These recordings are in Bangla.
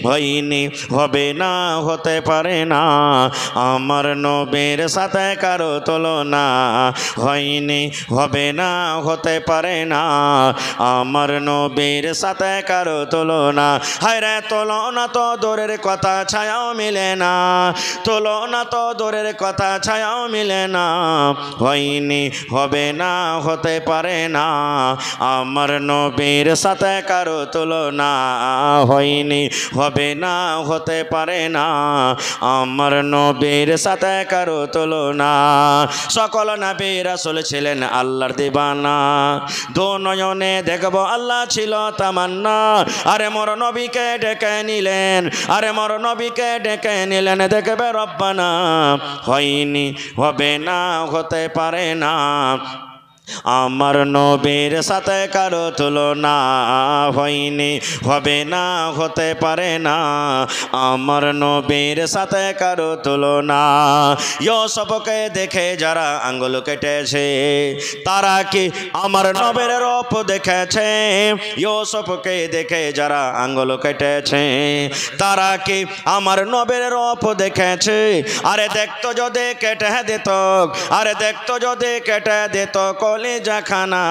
হয়নি, হবে না, হতে পারে না। আমার নবীর সাথে কারো তুলনা হয়নি, হবে না, হতে পারে না। আমার নবীর সাথে কারো তুলনা। হায়রে তুলনা তো দূরের কথা, ছায়াও মিলে না। তুলনা তো দূরের কথা, ছায়াও মিলে না। হয়নি, হবে না, হতে পারে না। আমার নবীর সাথে কারো তুলনা হয়নি, হবে না, হতে পারে না। আমার নবীর সাথে কারো তুলনা। সকল নবী রাসূল ছিলেন আল্লাহর দিবানা। দু নয়নে দেখব আল্লাহ ছিল তামান্না। আরে মোর নবীকে ডেকে নিলেন, আরে মোর নবীকে ডেকে নিলেন, দেখবে রব্বানা। হয়নি, হবে না, হতে পারে না। আমার নবীর সাথে কারো তুলনা হয়নি, হবে না, হতে পারে না। আমার নবীর সাথে কারো তুলনা। ইউসুফকে দেখে যারা আঙ্গুল কেটেছে, তারা কি আমার নবীর রূপ দেখেছে? ইউসুফকে দেখে যারা আঙ্গুল কেটেছে, তারা কি আমার নবীর রূপ দেখেছে? আরে দেখতো যদি কেটে দিত, আরে দেখতো যদি কেটে দিত কলিজাখানা।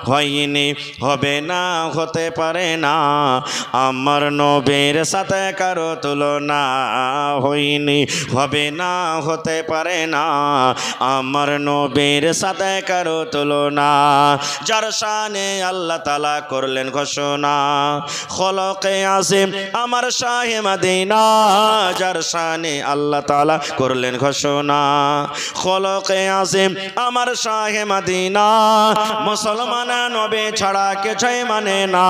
হয়নি, হবে না, হতে পারে না। আমার নবীর সাথে কারো তুলনা হয়নি, হবে না, হতে পারে না। আমার নবীর সাথে কারো তুলনা। যার শানে আল্লাহ তাআলা করলেন ঘোষণা, খলকে আজিম আমার শাহে মদিনা। যার শানে আল্লাহ তাআলা করলেন ঘোষণা, খলকে আজিম আমার শাহে মদিনা। মুসলমান নবী ছাড়া কিছুই মানে না,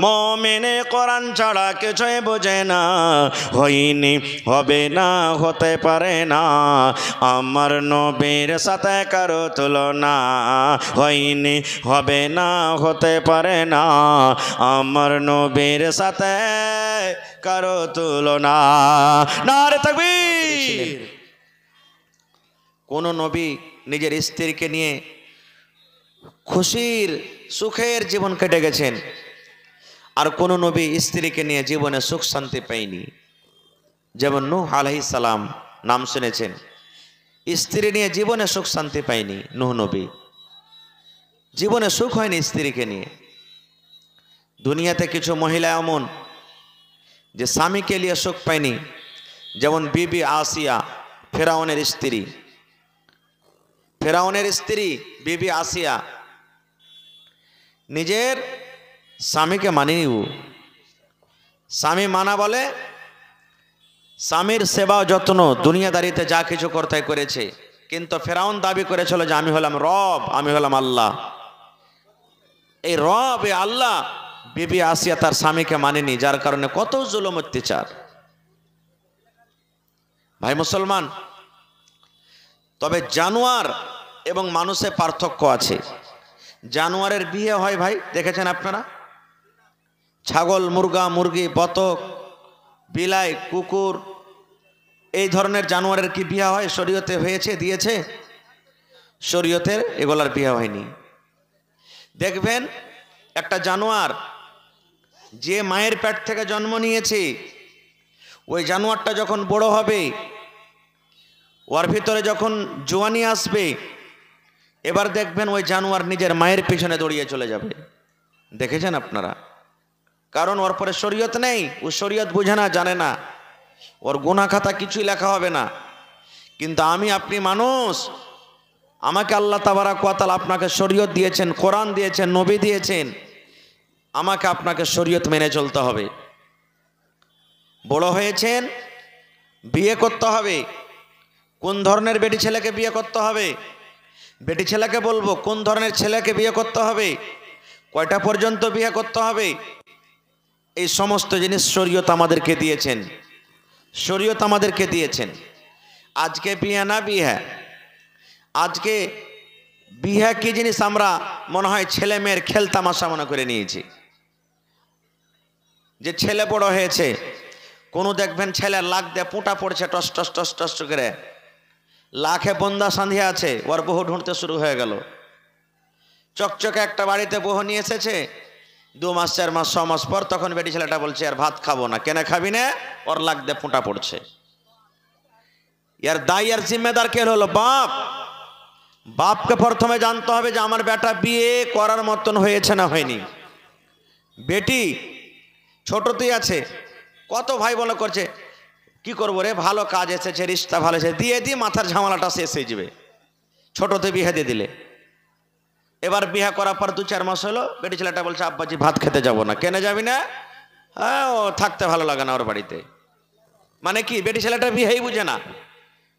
মুমিনে কোরআন ছাড়া কিছুই বোঝে না। হয়নি, হবে না, হতে পারে না। আমার নবীর সাথে কারো তুলনা হয়নি, হবে না, হতে পারে না। আমার নবীর সাথে কারো তুলনা। নারে তাকবীর। কোন নবী নিজের স্ত্রীকে নিয়ে খুশির সুখের জীবন কেটে গেছেন, আর কোন নবী স্ত্রীকে নিয়ে জীবনে সুখ শান্তি পায়নি। যেমন নূহ আলাইহিস সালাম নাম শুনেছেন, স্ত্রী নিয়ে জীবনে সুখ শান্তি পায়নি। নূহ নবী জীবনে সুখ হয়নি স্ত্রীকে নিয়ে। দুনিয়াতে কিছু মহিলা এমন যে স্বামীকে নিয়ে সুখ পায়নি, যেমন বিবি আসিয়া, ফেরাউনের স্ত্রী। ফেরাউনের স্ত্রী বিবি আসিয়া নিজের স্বামীকে মানেনি। স্বামী মানা বলে স্বামীর সেবা যত্ন দুনিয়াদারিতে যা কিছু করতে করেছে, কিন্তু ফেরাউন দাবি করেছিল যে আমি হলাম রব, আমি হলাম আল্লাহ। এই রব, এই আল্লাহ বিবি আসিয়া তার স্বামীকে মানেনি, যার কারণে কত জুলুম অত্যাচার। ভাই মুসলমান, তবে জানোয়ার এবং মানুষের পার্থক্য আছে। জানোয়ারের বিয়ে হয় ভাই, দেখেছেন আপনারা? ছাগল, মুরগা, মুরগি, বতক, বিলাই, কুকুর, এই ধরনের জানোয়ারের কি বিয়ে হয়? শরীয়তে হয়েছে, দিয়েছে? শরীয়তের এগুলার বিয়ে হয়নি। দেখবেন একটা জানোয়ার যে মায়ের পেট থেকে জন্ম নিয়েছে, ওই জানোয়ারটা যখন বড় হবে, ওর ভিতরে যখন জোয়ানি আসবে, এবার দেখবেন ওই জানোয়ার নিজের মায়ের পিছনে দৌড়িয়ে চলে যাবে। দেখেছেন আপনারা? কারণ ওর পরে শরীয়ত নেই, ও শরীয়ত বুঝে না, জানে না, ওর গুনাহ খাতা কিছুই লেখা হবে না। কিন্তু আমি আপনি মানুষ, আমাকে আল্লাহ তাবারাক ওয়া তাআলা আপনাকে শরীয়ত দিয়েছেন, কোরআন দিয়েছেন, নবী দিয়েছেন, আমাকে আপনাকে শরীয়ত মেনে চলতে হবে। বড় হয়েছেন, বিয়ে করতে হবে। কোন ধরনের বেটি ছেলেকে বিয়ে করতে হবে? বেটি ছেলেকে বলবো কোন ধরনের ছেলেকে বিয়ে করতে হবে, কয়টা পর্যন্ত বিয়ে করতে হবে, এই সমস্ত জিনিস শরীয়ত আমাদেরকে দিয়েছেন। শরীয়ত আমাদেরকে দিয়েছেন। আজকে বিয়ে না বিয়ে, আজকে বিয়ে কি জিনিস আমরা মনে হয় ছেলে মেয়ের খেল তামাশা মনে করে নিয়েছি। যে ছেলে বড় হয়েছে, কোনো দেখবেন ছেলের লাখ দিয়ে পোঁটা পড়ছে টস টস টস টস করে, লাখে বন্দা সাঁধিয়ে আছে, ওর বহু ঢুঁড়তে শুরু হয়ে গেল। চকচকে একটা বাড়িতে বহু নিয়ে এসেছে, 2 মাস 4 মাস 6 মাস পর তখন বেটি ছেলেটা বলছে আর ভাত খাবো না। কেন খাবি না? ওর লাগতে ফোঁটা পড়ছে। এর দায়ী আর জিম্মেদার কে হলো? বাপ। বাপকে প্রথমে জানতে হবে যে আমার বেটা বিয়ে করার মতন হয়েছে না হয়নি। বেটি ছোটতেই আছে, কত ভাই বলে করছে কি করবো রে, ভালো কাজ এসেছে, রিশতা ভালো এসেছে, দিয়ে দিয়ে মাথার ঝামেলাটা শেষ হয়ে যাবে। ছোটতে বিয়ে দিয়ে দিলে, এবার বিয়ে করার পর 2-4 মাস হলো, বেটি ছেলেটা বলছে আব্বাজি ভাত খেতে যাব না। কেন যাবি না? হ্যাঁ, ও থাকতে ভালো লাগে না ওর বাড়িতে। মানে কি, বেটি ছেলেটা বিয়েই বুঝে না।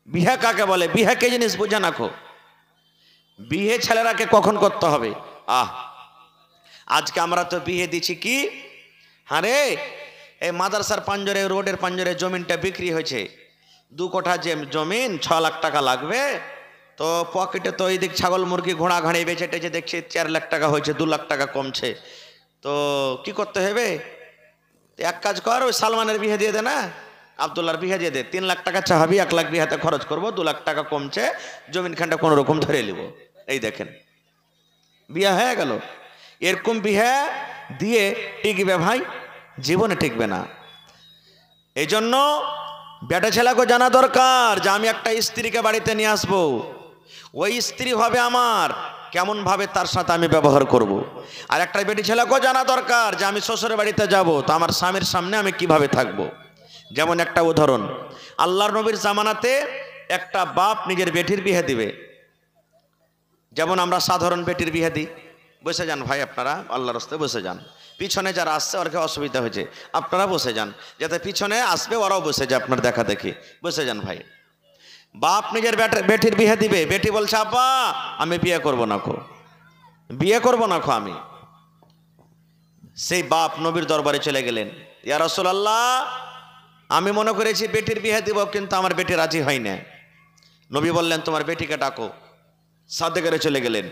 বিয়ে কাকে বলে, বিয়ে কে জিনিস বুঝে না। বিয়ে ছেলেরাকে কখন করতে হবে? আজকে আমরা তো বিয়ে দিচ্ছি কি, আরে এই মাদ্রাসার পাঞ্জরে, রোডের পাঞ্জরে জমিনটা বিক্রি হয়েছে, 2 কোঠা জমিন, 6 লাখ টাকা লাগবে। তো পকেটে তো এই দিক ছাগল মুরগি ঘোড়া ঘাড়ি বেচে টেচে দেখছি 4 লাখ টাকা হয়েছে, 2 লাখ টাকা কমছে। তো কি করতে হবে? এক কাজ কর, ওই সালমানের বিয়ে দিয়ে দে না, আবদুল্লার বিয়ে দিয়ে দে, 3 লাখ টাকা চাহাবি, 1 লাখ বিয়েতে খরচ করবো, 2 লাখ টাকা কমছে, জমিন খানটা কোনো রকম ধরে নিব। এই দেখেন বিয়ে হয়ে গেল। এরকম বিয়ে দিয়ে টিকবে ভাই? জীবনে টিকবে না। এই জন্য বেটা ছেলেকে জানা দরকার যে আমি একটা স্ত্রীকে বাড়িতে নিয়ে আসবো, ওই স্ত্রী হবে আমার, কেমন ভাবে তার সাথে আমি ব্যবহার করব। আর একটা বেটি ছেলেকেও জানা দরকার যে আমি শ্বশুরের বাড়িতে যাব, তো আমার স্বামীর সামনে আমি কিভাবে থাকব। যেমন একটা উদাহরণ, আল্লাহর নবীর জামানাতে একটা বাপ নিজের বেটির বিয়ে দিবে, যেমন আমরা সাধারণ বেটির বিয়ে দিই। বসে যান ভাই, আপনারা আল্লাহর রাস্তায় বসে যান, পিছনে যারা আসছে ওরকে অসুবিধা হয়েছে, আপনারা বসে যান, যাতে পিছনে আসবে ওরাও বসে যায়, আপনার দেখা দেখি বসে যান ভাই। বাপ নিজের বেটির বিয়ে দিবে, বেটি বলছে আব্বা আমি বিয়ে করব না খো, বিয়ে করব না খো আমি। সেই বাপ নবীর দরবারে চলে গেলেন, ইয়া রাসূলুল্লাহ আমি মনে করেছি বেটির বিয়ে দিব, কিন্তু আমার বেটি রাজি হয় না। নবী বললেন তোমার বেটিকে ডাকো। সাথে করে চলে গেলেন।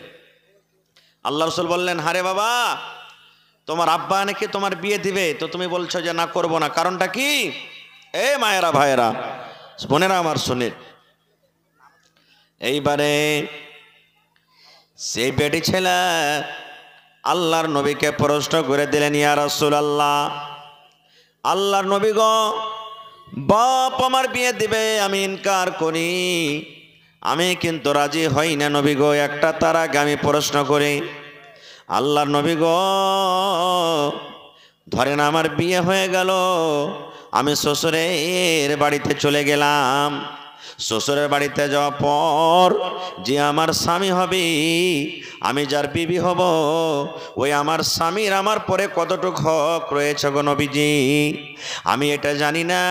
আল্লাহ রাসূল বললেন হারে বাবা, তোমার আব্বা নাকি তোমার বিয়ে দিবে, তো তুমি বলছো যে না করব না, কারণটা কি? এ মায়েরা ভাইয়েরা বোনেরা আমার শুনে, এইবারে সেই বেটি ছেলে আল্লাহর নবীকে প্রশ্ন করে দিলেন, ইয়া রাসূলুল্লাহ আল্লাহর নবী গো, বাপ আমার বিয়ে দিবে, আমি ইনকার করি, আমি কিন্তু রাজি হই না নবী গো, একটা তার আগে আমি প্রশ্ন করি। আল্লাহর নবী গো ধরেন আমার বিয়ে হয়ে গেল, আমি শ্বশুরের বাড়িতে চলে গেলাম, শ্বশুরের বাড়িতে যাওয়ার পর যে আমার স্বামী হবে, আমি যার বিবি হব, ওই আমার স্বামীর আমার পরে কতটুকু হক রয়েছে গো নবীজি, আমি এটা জানি না।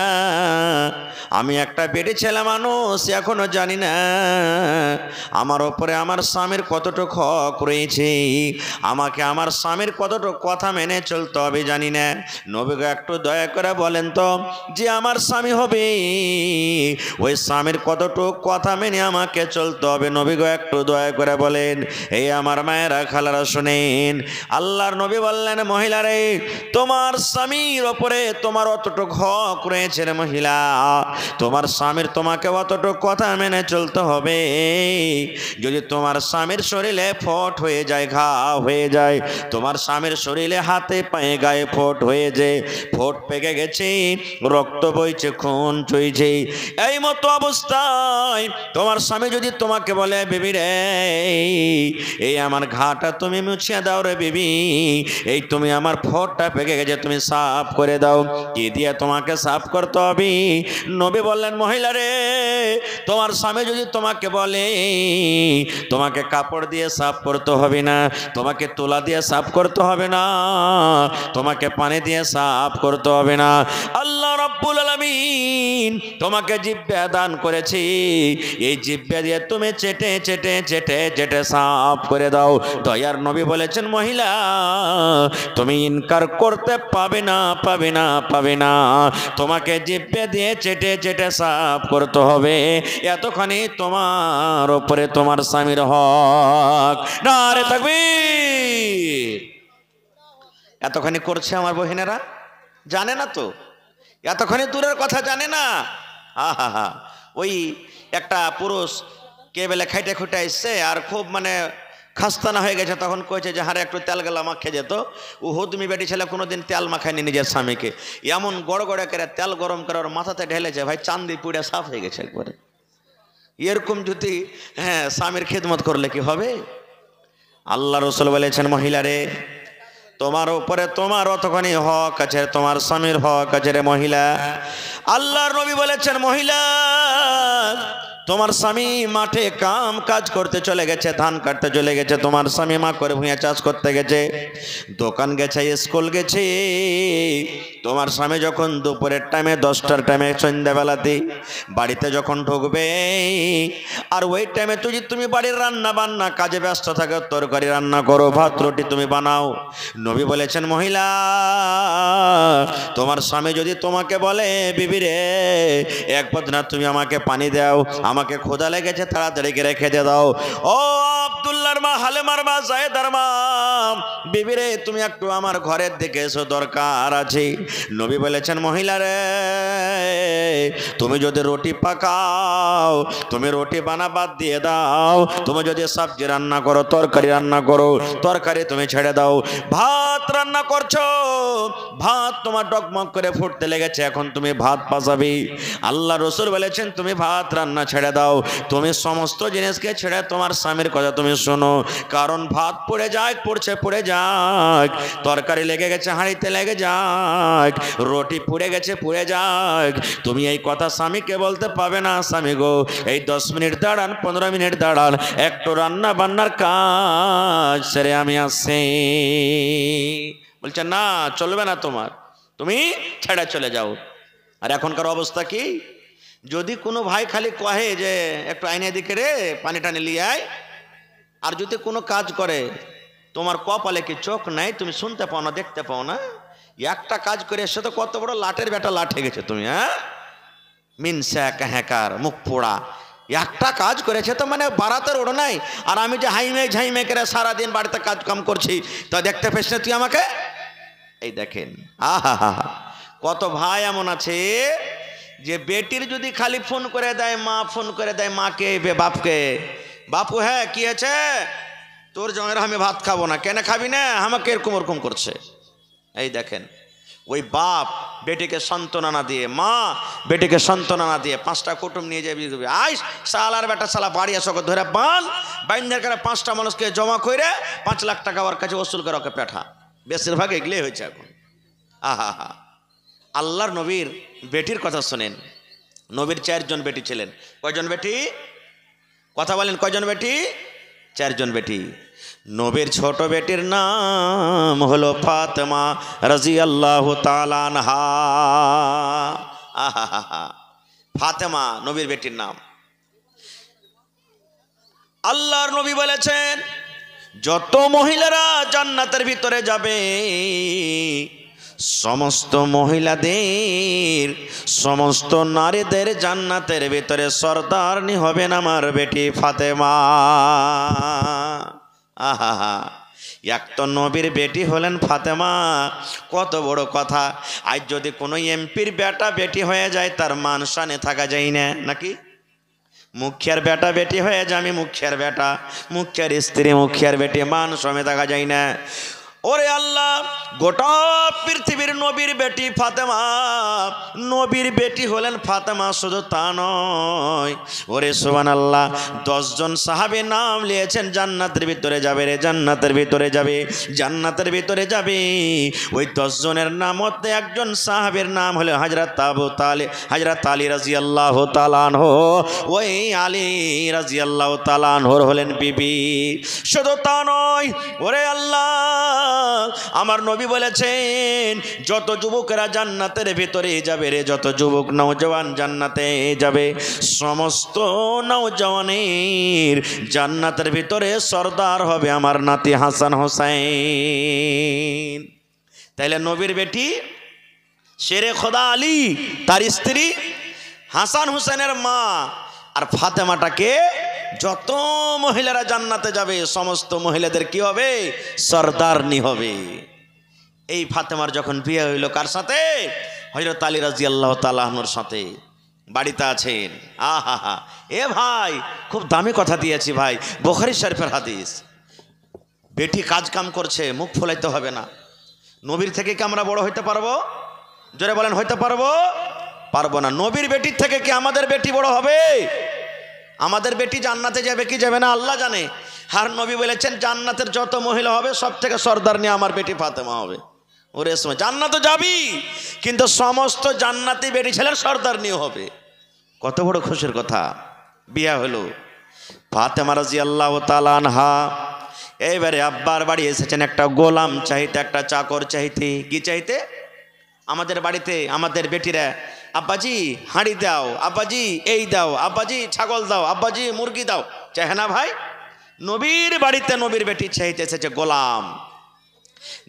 আমি একটা বেটি ছেলে মানুষ, এখনো জানি না আমার ওপরে আমার স্বামীর কতটুকু হক রয়েছে, আমাকে আমার স্বামীর কতটুকু কথা মেনে চলতে হবে জানি না। নবীকে একটু দয়া করে বলেন তো, যে আমার স্বামী হবে ওই স্বামীর কতটুকু কথা মেনে আমাকে চলতে হবে, নবীকে একটু দয়া করে বলেন। এই আমার মায়েরা খালারা শুনেন, আল্লাহর নবী বললেন মহিলা রে, তোমার স্বামীর ওপরে তোমার অতটুকু হক রয়েছে রে মহিলা, তোমার স্বামীর তোমাকে অতটুকু কথা মেনে চলতে হবে। যদি তোমার স্বামীর শরীরে ফোট হয়ে যায়, ঘা হয়ে যায়, তোমার স্বামীর শরীরে হাতে পায়ে গায়ে ফোট হয়ে যায়, ফোট পেকে গেছে, রক্ত বইছে, খুন চইছে, এই মতো অবস্থায় তোমার স্বামী যদি তোমাকে বলে বেবি রে এই আমার ঘাটা তুমি মুছিয়ে দাও রে বেবি, এই তুমি আমার ফোটটা পেকে গেছে তুমি সাফ করে দাও, কি দিয়ে তোমাকে সাফ করতে হবে? নবী বললেন মহিলা রে, তোমার স্বামী যদি তোমাকে বলে তোমাকে কাপড় দিয়ে সাফ করতে হবে না, তোমাকে তুলা দিয়ে সাফ করতে হবে না, তোমাকে পানি দিয়ে সাফ করতে হবে না, আল্লাহ রাব্বুল আলামিন তোমাকে জিহ্বা দান করেছি, এই জিহ্বা দিয়ে তুমি চেটে চেটে চেটে চেটে সাফ করে দাও। দয়ার নবী বলেছেন মহিলা তুমি ইনকার করতে পাবে না, পাবে না, পাবে না, তোমাকে জিহ্বা দিয়ে চেটে চেটে সাফ করতে হবে, এতখানি তোমার উপরে তোমার স্বামীর হক। নারে তাকবীর। এতখানি করছে আমার বহিনেরা, জানে না তো, এতখানি দূরের কথা জানে না। আহা, ওই একটা পুরুষ কে বেলে খাইটে খুঁটে এসছে, আর খুব মানে খাস্তা না হয়ে গেছে, তখন কয়েছে যে হারে একটু তেল গেলা মাখে যেত। ও হুদমি বেটি ছেলে কোনোদিন তেল মাখায়নি নিজের স্বামীকে, এমন গড় গড়ে করে তেল গরম করে ওর মাথাতে ঢেলেছে, ভাই চান্দি পুড়ে সাফ হয়ে গেছে একবারে। এরকম যদি স্বামীর খেদমত করলে কি হবে? আল্লাহ রসুল বলেছেন, মহিলা রে তোমার উপরে তোমার অতখানি হক আছে, তোমার স্বামীর হক আছে রে মহিলা। আল্লাহর নবী বলেছেন, মহিলা তোমার স্বামী মাঠে কাম কাজ করতে চলে গেছে, ধান কাটতে চলে গেছে, তোমার স্বামী মা করে ভুঁইয়া চাষ করতে গেছে, দোকান গেছে, স্কুল গেছে। তোমার স্বামী যখন দুপুরের টাইমে 10টার টাইমে সন্ধ্যাবেলাতে বাড়িতে যখন ঢুকবে, আর ওই টাইমে তুমি বাড়ির রান্না বান্না কাজে ব্যস্ত থাকো, তরকারি রান্না করো, ভাত রুটি তুমি বানাও। নবী বলেছেন, মহিলা তোমার স্বামী যদি তোমাকে বলে, বিবি রে এক বদনা তুমি আমাকে পানি দাও, আমাকে ক্ষুধা লেগেছে, তাড়াতাড়ি করে খেতে দাও। ও আব্দুল্লাহর মা, হালেমার মা, জায়েদার মা, বিবি রে তুমি একটু আমার ঘরের দিকে এসো, দরকার আছে। নবী বলেছেন, মহিলা রে তুমি যদি রুটি পাকাও, তুমি রুটি বানা বাদ দিয়ে দাও, তুমি যদি সবজি রান্না করো, তরকারি রান্না করো, তরকারি তুমি ছেড়ে দাও, ভাত রান্না করছো, ভাত তোমার ডগমগ করে ফুটতে লেগেছে, এখন তুমি ভাত পাসাবি। আল্লাহ রসুল বলেছেন, তুমি ভাত রান্না ছেড়ে দাও, তুমি সমস্ত জিনিসকে ছেড়ে তোমার স্বামীর কথা তুমি শোনো, কারণ ভাত পড়ে যাক, পড়ে যাক, তরকারি লেগে গেছে হাঁড়িতে লেগে যাক, রুটি পুড়ে গেছে পুড়ে যাক, তুমি এই কথা স্বামীকে বলতে পাবে না, স্বামী গো এই 10 মিনিট দাঁড়ান, 15 মিনিট দাঁড়ান, একটু রান্না বান্নার কাজ সেরে আমি আসছি। বলছে না, চলবে না তোমার, তুমি ছেড়ে চলে যাও। আর এখনকার অবস্থা কি, যদি কোনো ভাই খালি কহে যে একটু আইনে দিকে রে পানি টানি লিয়ে আয়, আর যদি কোনো কাজ করে, তোমার কপালে কি চোখ নাই, তুমি শুনতে পাও না, দেখতে পাও না? একটা কাজ করে এসে তো কত বড় লাটের বেটা লাঠে গেছে তুমি, মিনসা কাহাকার মুখ পোড়া, একটা কাজ করেছে তো মানে বারাতের ওড়ো নাই। আর আমি যে হাইমে ঝাইমে করে সারাদিন বাড়িতে কাজ কাম করছি, তা দেখতে পেস না তুই আমাকে? এই দেখেন, আহা কত ভাই এমন আছে যে বেটির যদি খালি ফোন করে দেয়, মা ফোন করে দেয় মাকে, বাপকে, বাপু হ্যাঁ কি আছে তোর জমের, আমি ভাত খাবো না। কেন খাবি না? আমাকে এরকম ওরকম করছে। এই দেখেন, ওই বাপ বেটিকে সান্ত্বনা না দিয়ে, মা বেটিকে সান্ত্বনা না দিয়ে 5টা কুটুম নিয়ে যাবি, আইস সালার বেটা সালা বাড়ি আসো ধরে বাইন্ধার করে 5টা মানুষকে জমা করে 5 লাখ টাকা ওর কাছে ওসুল করে ওকে পেঠা। বেশিরভাগ এগুলোই হয়েছে এখন। আহা হা, আল্লাহর নবীর বেটির কথা শোনেন। নবীর 4 জন বেটি ছিলেন। কয়জন বেটি? কথা বলেন, কয়জন বেটি? 4 জন বেটি। নবীর ছোট বেটির নাম হলো ফাতেমা রাদিয়াল্লাহু তাআলা আনহা। আহা, ফাতেমা নবীর বেটির নাম। আল্লাহর নবী বলেছেন, যত মহিলারা জান্নাতের ভিতরে যাবে, সমস্ত মহিলাদের, সমস্ত নারীদের জান্নাতের ভিতরে সরদারনি হবেন আমার বেটি ফাতেমা। আহা, এক তো নবীর বেটি হলেন ফাতেমা, কত বড় কথা। আজ যদি কোনো এমপির বেটা বেটি হয়ে যায়, তার মান শানে থাকা যায় না নাকি? মুখিয়ার বেটা বেটি হয়ে যায়, আমি মুখিয়ার বেটা, মুখিয়ার স্ত্রী মুখিয়ার বেটি, মান সমেত থাকা যায় না। ওরে আল্লাহ, গোটা পৃথিবীর নবীর বেটি ফাতেমা, নবীর বেটি হলেন ফাতেমা। শুধু তা নয়, ওরে সুবহানাল্লাহ, 10 জন সাহাবী নাম নিয়েছেন জান্নাতের ভিতরে যাবে রে, জান্নাতের ভিতরে যাবে, জান্নাতের ভিতরে যাবে। ওই 10 জনের নাম মধ্যে একজন সাহাবীর নাম হলো হযরত আবু তালিব, হযরত আলী রাদিয়াল্লাহু তাআলা আনহু। ওই আলী রাদিয়াল্লাহু তাআলা আনহুর হলেন বিবি। শুধু তা নয়, ওরে আল্লাহ, আমার নবী বলেছেন, যত যুবকেরা জান্নাতের ভিতরে যাবে রে, যত যুবক নওজওয়ান জান্নাতে যাবে, সমস্ত নওজওয়ানের জান্নাতের ভিতরে সরদার হবে আমার নাতি হাসান হোসেন। তাইলে নবীর বেটি শেরে খোদা আলী, তার স্ত্রী হাসান হোসেনের মা, আর ফাতেমাটাকে যত মহিলারা জান্নাতে যাবে, সমস্ত মহিলাদের কি হবে? সরদারনি হবে। এই ফাতেমার যখন বিয়ে হইল কার সাথে? হযরত আলী রাদিয়াল্লাহু তাআলা আনহুর সাথে। বাড়িতে আছেন। আহা, এ ভাই খুব দামি কথা দিয়েছি ভাই, বুখারী শরীফের হাদিস। বেটি কাজ কাম করছে, মুখ ফোলাইতে হবে না। নবীর থেকে কি আমরা বড় হইতে পারবো? জোরে বলেন, হইতে পারবো? পারবো না। নবীর বেটির থেকে কি আমাদের বেটি বড় হবে? আমাদের বেটি জান্নাতে যাবে কি যাবে না আল্লাহ জানে। আর নবী বলেছেন জান্নাতের যত মহিলা হবে সব থেকে সর্দার নিয়ে আমার বেটি ফাতেমা হবে। ওরে সময় জান্নাতে যাবি, কিন্তু সমস্ত জান্নাতি বেটি ছেলের সর্দার নিয়ে হবে। কত বড় খুশির কথা। বিয়া হলো ফাতেমা রাদিয়াল্লাহু তাআলা আনহা। এইবারে আব্বার বাড়ি এসেছেন একটা গোলাম চাইতে, একটা চাকর চাইতে। কি চাইতে? আমাদের বাড়িতে আমাদের বেটিরা আব্বাজি হাঁড়ি দাও, আব্বাজি এই দাও, আব্বাজি ছাগল দাও, আব্বাজি মুরগি দাও, চাহে না ভাই? নবীর বাড়িতে নবীর বেটি চাইতে এসেছে গোলাম।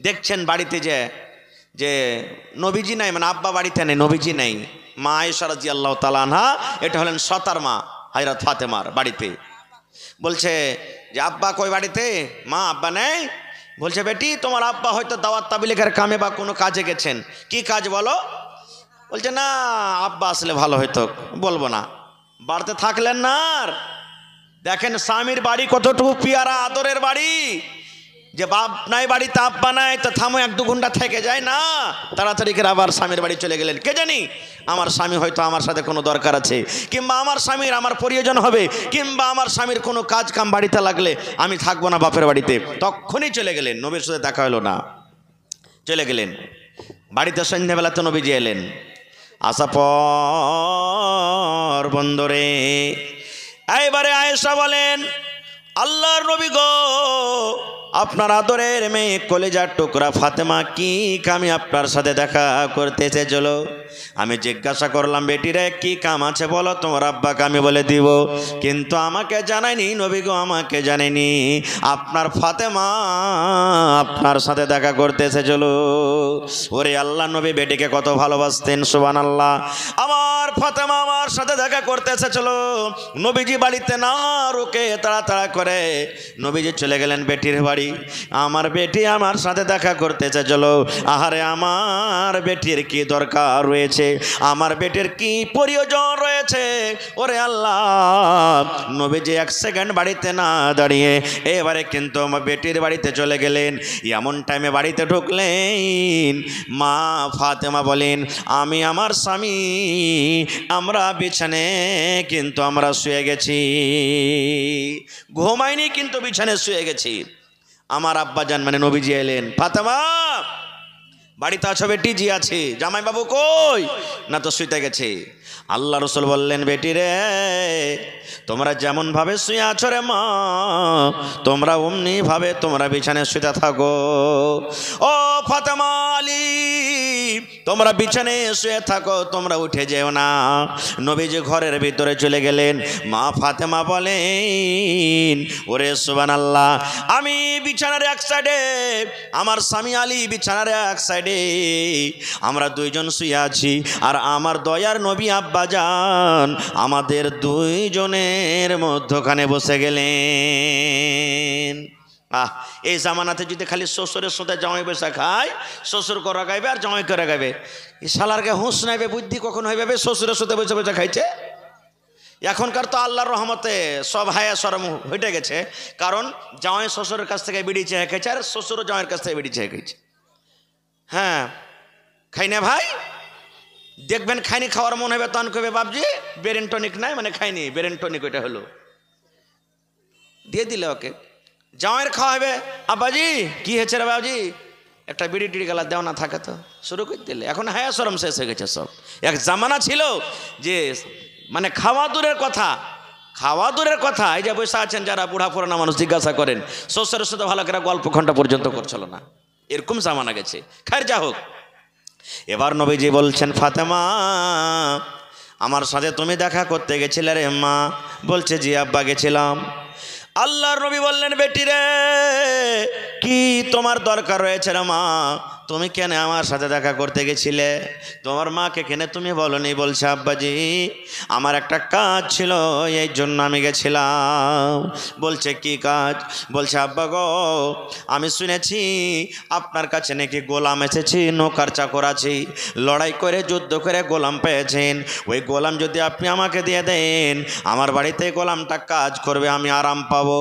দেখছেন বাড়িতে যে নবীজি নাই, মানে আব্বা বাড়িতে নেই, নবীজি নেই। মা আয়েশা রাদিয়াল্লাহু তাআলা আনহা, এটা হলেন সতার মা হযরত ফাতেমার বাড়িতে। বলছে যে আব্বা কই বাড়িতে? মা আব্বা নেই। বলছে বেটি তোমার আব্বা হয়তো দাওয়াত তাবলীগের কামে বা কোনো কাজে গেছেন। কি কাজ বলো? বলছে না আব্বা আসলে ভালো হইতো, বলবো না। বাড়িতে থাকলেন না। আর দেখেন স্বামীর বাড়ি কতটুকু পিয়ারা আদরের বাড়ি, যে বাপ নাই বাড়িতে আব্বা নাই তো থামো 1-2 ঘন্টা থেকে যায় না, তাড়াতাড়ি করে আবার স্বামীর বাড়ি চলে গেলেন। কে জানি আমার স্বামী হয়তো আমার সাথে কোনো দরকার আছে, কিংবা আমার স্বামীর আমার প্রয়োজন হবে, কিংবা আমার স্বামীর কোনো কাজ কাম বাড়িতে লাগলে আমি থাকবো না বাপের বাড়িতে। তখনই চলে গেলেন, নবীর সাথে দেখা হলো না, চলে গেলেন বাড়িতে। সন্ধ্যাবেলাতে নবীজি এলেন। আসা পর বন্দরে এইবারে আয়েশা বলেন আল্লাহর নবী গো, আপনার আদরের মেয়ে কলেজার টুকরা ফাতেমা কি কামে আপনার সাথে দেখা করতে চেয়েছিল? আমি জিজ্ঞাসা করলাম বেটিরে কি কাম আছে বলো, তোমার আব্বাকে আমি বলে দিব, কিন্তু আমাকে জানায়নি নবী গো, আমাকে জানেনি আপনার ফাতেমা আপনার সাথে দেখা করতে এসেছিল। ওরে আল্লাহ নবী বেটিকে কত ভালোবাসতেন, সুবহানাল্লাহ। আমার ফাতেমা আমার সাথে দেখা করতে এসেছিল। নবীজি বাড়িতে না রুকে তাড়াতাড়ি করে নবীজি চলে গেলেন বেটির বাড়ি। আমার বেটি আমার সাথে দেখা করতে এসেছিল। আহারে আমার বেটির কি দরকার রয়েছে, আমার বেটির কি প্রয়োজন রয়েছে। ওরে আল্লাহ নবীজি 1 সেকেন্ড বাড়িতে না দাঁড়িয়ে এবারে কিন্তু আমার বেটির বাড়িতে চলে গেলেন। এমন টাইমে বাড়িতে ঢুকলেন মা ফাতেমা বলেন আমি আমার স্বামী আমরা বিছানে কিন্তু আমরা শুয়ে গেছি, ঘুমাইনি কিন্তু বিছানে শুয়ে গেছি। আমার আব্বাজান মানে নবীজি এলেন, ফাতেমা বাড়িতে আছো বেটি? জি আছি। জামাই বাবু কই? না তো শুইতে গেছে। আল্লাহ রাসূল বললেন বেটি রে তোমরা যেমন ভাবে শুয়ে আছো রে মা, তোমরা অমনি ভাবে তোমরা বিছানায় শুতে থাকো। ও ফাতেমা আলী তোমরা বিছানায় শুয়ে থাকো, তোমরা উঠে যেও না। নবীজি ঘরের ভিতরে চলে গেলেন। মা ফাতেমা বলেন ওরে সুবহানাল্লাহ, আমি বিছানার এক সাইডে, আমার স্বামী আলী বিছানার এক সাইডে, আমরা দুইজন শুয়ে আছি। আর আমার দয়ার নবী আব্বাজান আমাদের দুইজনের মধ্যখানে বসে গেলেন। এই জামানাতে যদি খালি শ্বশুরের সাথে জামাই বসে খায়, শ্বশুর করে গাইবে আর জামাই করে গাইবে, এই শালারকে হুঁশ নাইবে, বুদ্ধি কখন হইবে শ্বশুরের সাথে বসে বসে খাইছে। এখনকার তো আল্লাহর রহমতে সব হায়া শরম হইতে গেছে, কারণ জামাই শ্বশুরের কাছ থেকে বিড়ি চেয়ে খাইছে আর শ্বশুরও জামাইয়ের কাছ থেকে বিড়ি চেয়ে খাইছে। হ্যাঁ খাই না ভাই, দেখবেন খাইনি খাওয়ার মন হবে তখন কবে বাবজি ব্রেন টনিক নাই, মানে খাইনি ব্রেন টনিক, ওইটা হলো দিয়ে দিলে ওকে। জামাইয়ের খাওয়া হবে, আব্বাজি কি হয়েছে রে বাবজি, একটা বিড়ি টিড়ি গেলা দেওয়া না থাকে তো শুরু করে দিলে। এখন হায়া শরম শেষ হয়ে গেছে সব। এক জামানা ছিল যে মানে খাওয়া দূরের কথা, খাওয়া দূরের কথা, এই যে বসে আছেন যারা বুড়া পুরানা মানুষ জিজ্ঞাসা করেন শ্বশুরের সাথে ভালো করে গল্প ঘন্টা পর্যন্ত করছিল না, এরকম জামানা গেছে। খায়ের যা হোক, এবার নবীজি বলছেন ফাতেমা আমার সাথে তুমি দেখা করতে গেছিলে রে মা? বলছে জি আব্বা গেছিলাম। আল্লাহর নবী বললেন বেটি রে কি তোমার দরকার রয়েছে রে মা? তুমি কেন আমার সাথে দেখা করতে গেছিলে? তোমার মাকে কেন তুমি বলনি? বলছে আব্বাজি আমার একটা কাজ ছিল এই জন্য আমি গেছিলাম। বলছে কি কাজ? বলছে আব্বা গো আমি শুনেছি আপনার কাছে নাকি গোলাম এসেছি, নৌকার চাকর আছি, লড়াই করে যুদ্ধ করে গোলাম পেয়েছেন, ওই গোলাম যদি আপনি আমাকে দিয়ে দেন আমার বাড়িতে গোলামটা কাজ করবে, আমি আরাম পাবো,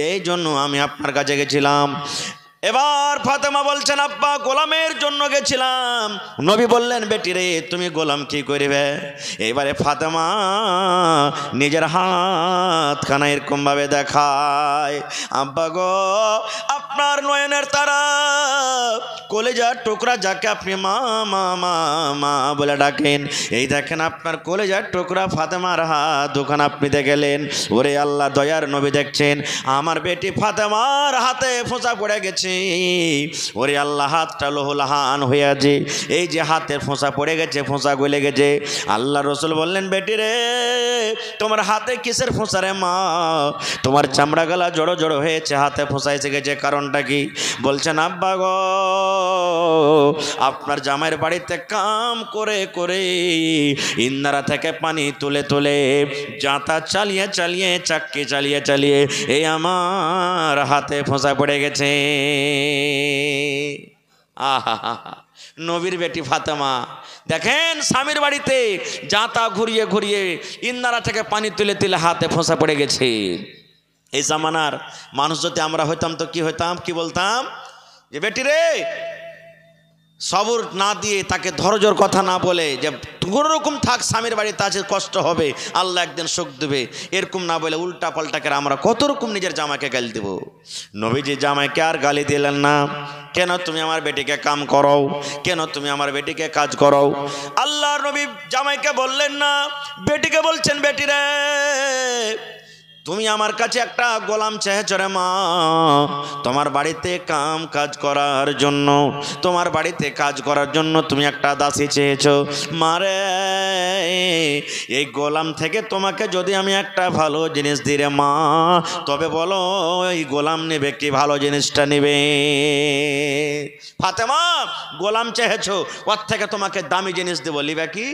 এই জন্য আমি আপনার কাছে গেছিলাম। এবার ফাতেমা বলছেন আব্বা গোলামের জন্য গেছিলাম। নবী বললেন বেটি রে তুমি গোলাম কি করিবে? এবারে ফাতেমা নিজের হাতখানা এরকম ভাবে দেখায়, আব্বা গো আপনার নয়নের তারা কলেজার টুকরা যাকে আপনি মা মা মা মা বলে ডাকেন, এই দেখেন আপনার কলেজার টুকরা ফাতেমার হাত দোকান আপনি দেখলেন। ওরে আল্লাহ দয়ার নবী দেখছেন আমার বেটি ফাতেমার হাতে ফোঁচা পড়ে গেছে। ওরে আল্লাহ হাতটা লোহলাহান হয়ে আছে, এই যে হাতের ফোঁচা পড়ে গেছে, ফোঁচা গলে গেছে। আল্লাহ রসুল বললেন বেটি রে তোমার হাতে কিসের ফোঁচা রে মা? তোমার চামড়া গলা জড়ো জড়ো হয়েছে, হাতে ফোঁচা এসে গেছে, কারণটা কি? বলছেন আব্বা গো আপনার জামাইয়ের বাড়িতে কাম করে করে ইন্দারা থেকে পানি তুলে তুলে জাঁতা চালিয়ে চালিয়ে চাক্কি চালিয়ে চালিয়ে এই আমার হাতে ফোঁচা পড়ে গেছে। আহা নবীর বেটি ফাতেমা দেখেন স্বামীর বাড়িতে জাঁতা ঘুরিয়ে ঘুরিয়ে ইন্দারা থেকে পানি তুলে তুলে হাতে ফোঁচা পড়ে গেছে। এই জামানার মানুষ যদি আমরা হইতাম তো কি হইতাম? কি বলতাম যে বেটি রে সবর না দিয়ে তাকে ধৈর্যর কথা না বলে যে কোনো রকম থাক স্বামীর বাড়িতে আছে কষ্ট হবে আল্লাহ একদিন সুখ দেবে, এরকম না বলে উল্টা পাল্টা করে আমরা কত রকম নিজের জামাইকে গালি দেব। নবীজি জামাইকে আর গালি দিলেন না। কেন তুমি আমার বেটিকে কাম করাও, কেন তুমি আমার বেটিকে কাজ করাও? আল্লাহর নবী জামাইকে বললেন না, বেটিকে বলছেন বেটি রে তুমি আমার কাছে একটা গোলাম চেয়েছ রে মা, তোমার বাড়িতে কাম কাজ করার জন্য, তোমার বাড়িতে কাজ করার জন্য তুমি একটা দাসী চেয়েছ। মারে এই গোলাম থেকে তোমাকে যদি আমি একটা ভালো জিনিস দিই রে মা, তবে বলো এই গোলাম নেবে কি ভালো জিনিসটা নেবে? ফাতেমা গোলাম চেয়েছ, ওর থেকে তোমাকে দামি জিনিস দেবো, লিবে কি?